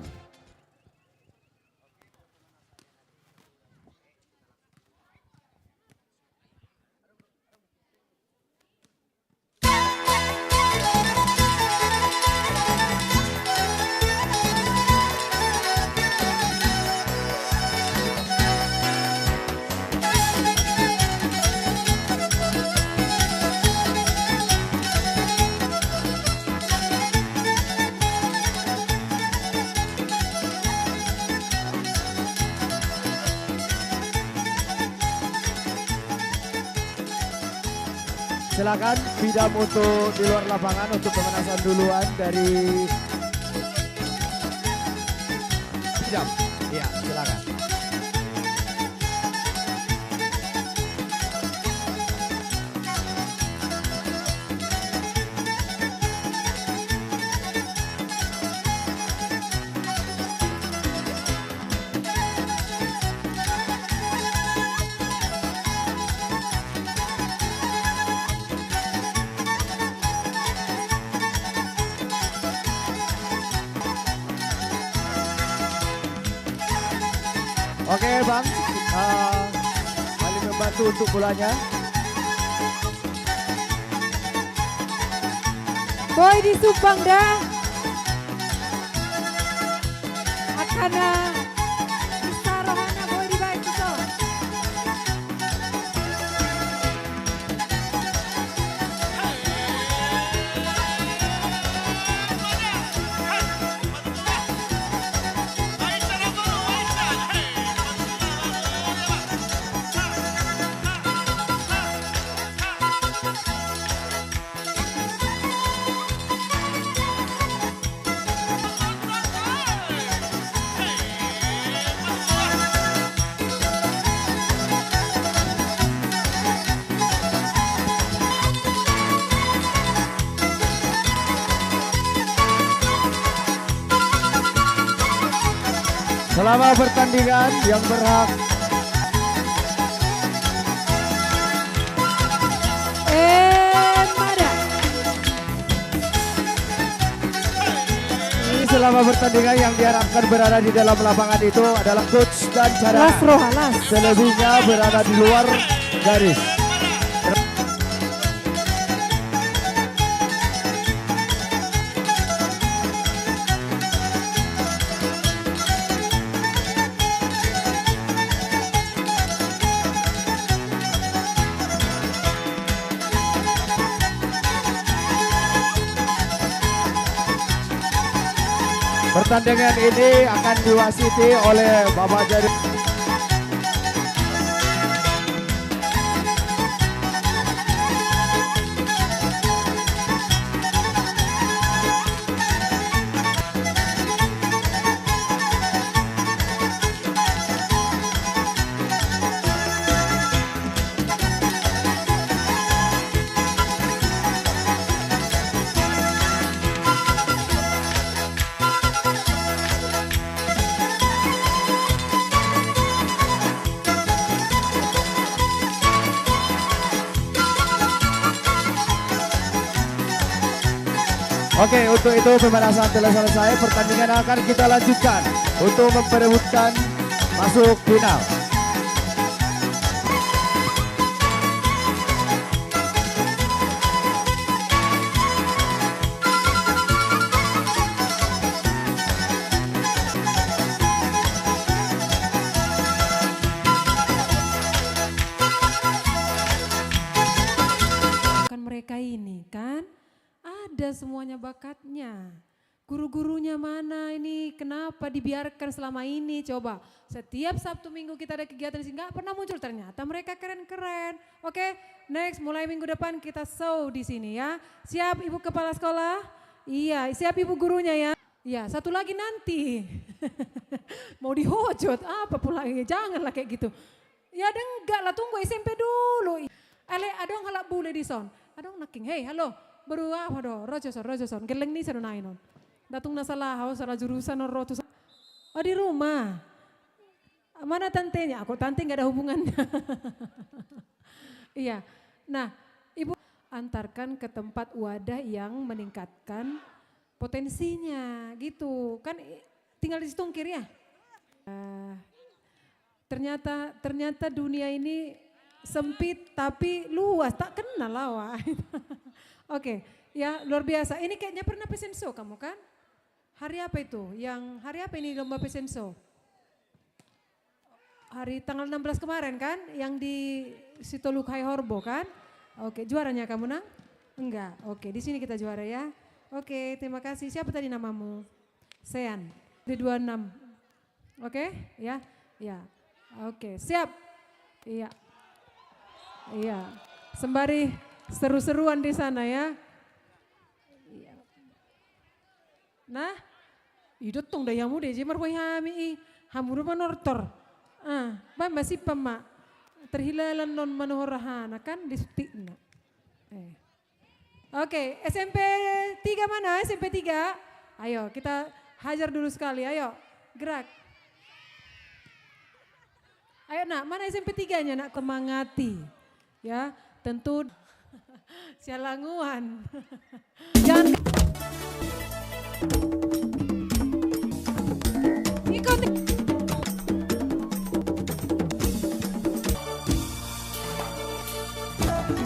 Silakan Bidam untuk di luar lapangan untuk pemanasan duluan dari Bidam. Iya, silakan. Oke Bang, paling membantu untuk bolanya. Boy di Subang dah. Akana bisa rohana boy di baik itu. Selama pertandingan yang berhak Mana? selama pertandingan yang diharapkan berada di dalam lapangan itu adalah coach dan cadangan. Selebihnya berada di luar garis. Pertandingan ini akan diwasiti oleh Bapak Jadi. Oke, untuk itu pemanasan telah selesai. Pertandingan akan kita lanjutkan untuk memperebutkan masuk final. Kan mereka ini kan ada semuanya bakatnya. Guru-gurunya mana ini? Kenapa dibiarkan selama ini? Coba setiap Sabtu Minggu kita ada kegiatan di sini nggak pernah muncul, ternyata mereka keren-keren. Oke, next mulai minggu depan kita show di sini ya. Siap Ibu Kepala Sekolah? Iya, siap Ibu gurunya ya. Iya, satu lagi nanti. Mau dihojot apa pula? Janganlah kayak gitu. Ya enggak lah, tunggu SMP dulu. Ale adong halak bule di son. Adong naking, hey halo. Baru apa do? Rojoson. Geleng ni sa nainon. Datung na salah jurusan no roto. Oh di rumah. Mana tantenya? Aku tante nggak ada hubungannya. Iya. Nah, Ibu antarkan ke tempat wadah yang meningkatkan potensinya gitu. Kan tinggal di Setungkir ya. Ternyata dunia ini sempit tapi luas, tak kenal lawa. Oke, ya luar biasa. Ini kayaknya pernah fashion show kamu kan? Hari apa itu? Hari apa ini lomba fashion show? Hari tanggal 16 kemarin kan? Yang di Sitolukai Horbo kan? Oke, juaranya kamu Nang? Enggak, oke di sini kita juara ya. Oke, terima kasih. Siapa tadi namamu? Sean, di 26. Oke, ya, ya. Oke, siap. Iya. Iya, sembari seru-seruan di sana ya. Iya. Nah, idut tong dayamu deh, jemar hoi hami hamuru manortor. Ba masih pema terhilalan non manohorahana kan distikna. Oke, SMP 3 mana? SMP 3. Ayo kita hajar dulu sekali, ayo gerak. Ayo nak, mana SMP 3-nya nak semangati. Ya, tentu sialanguan. Jangan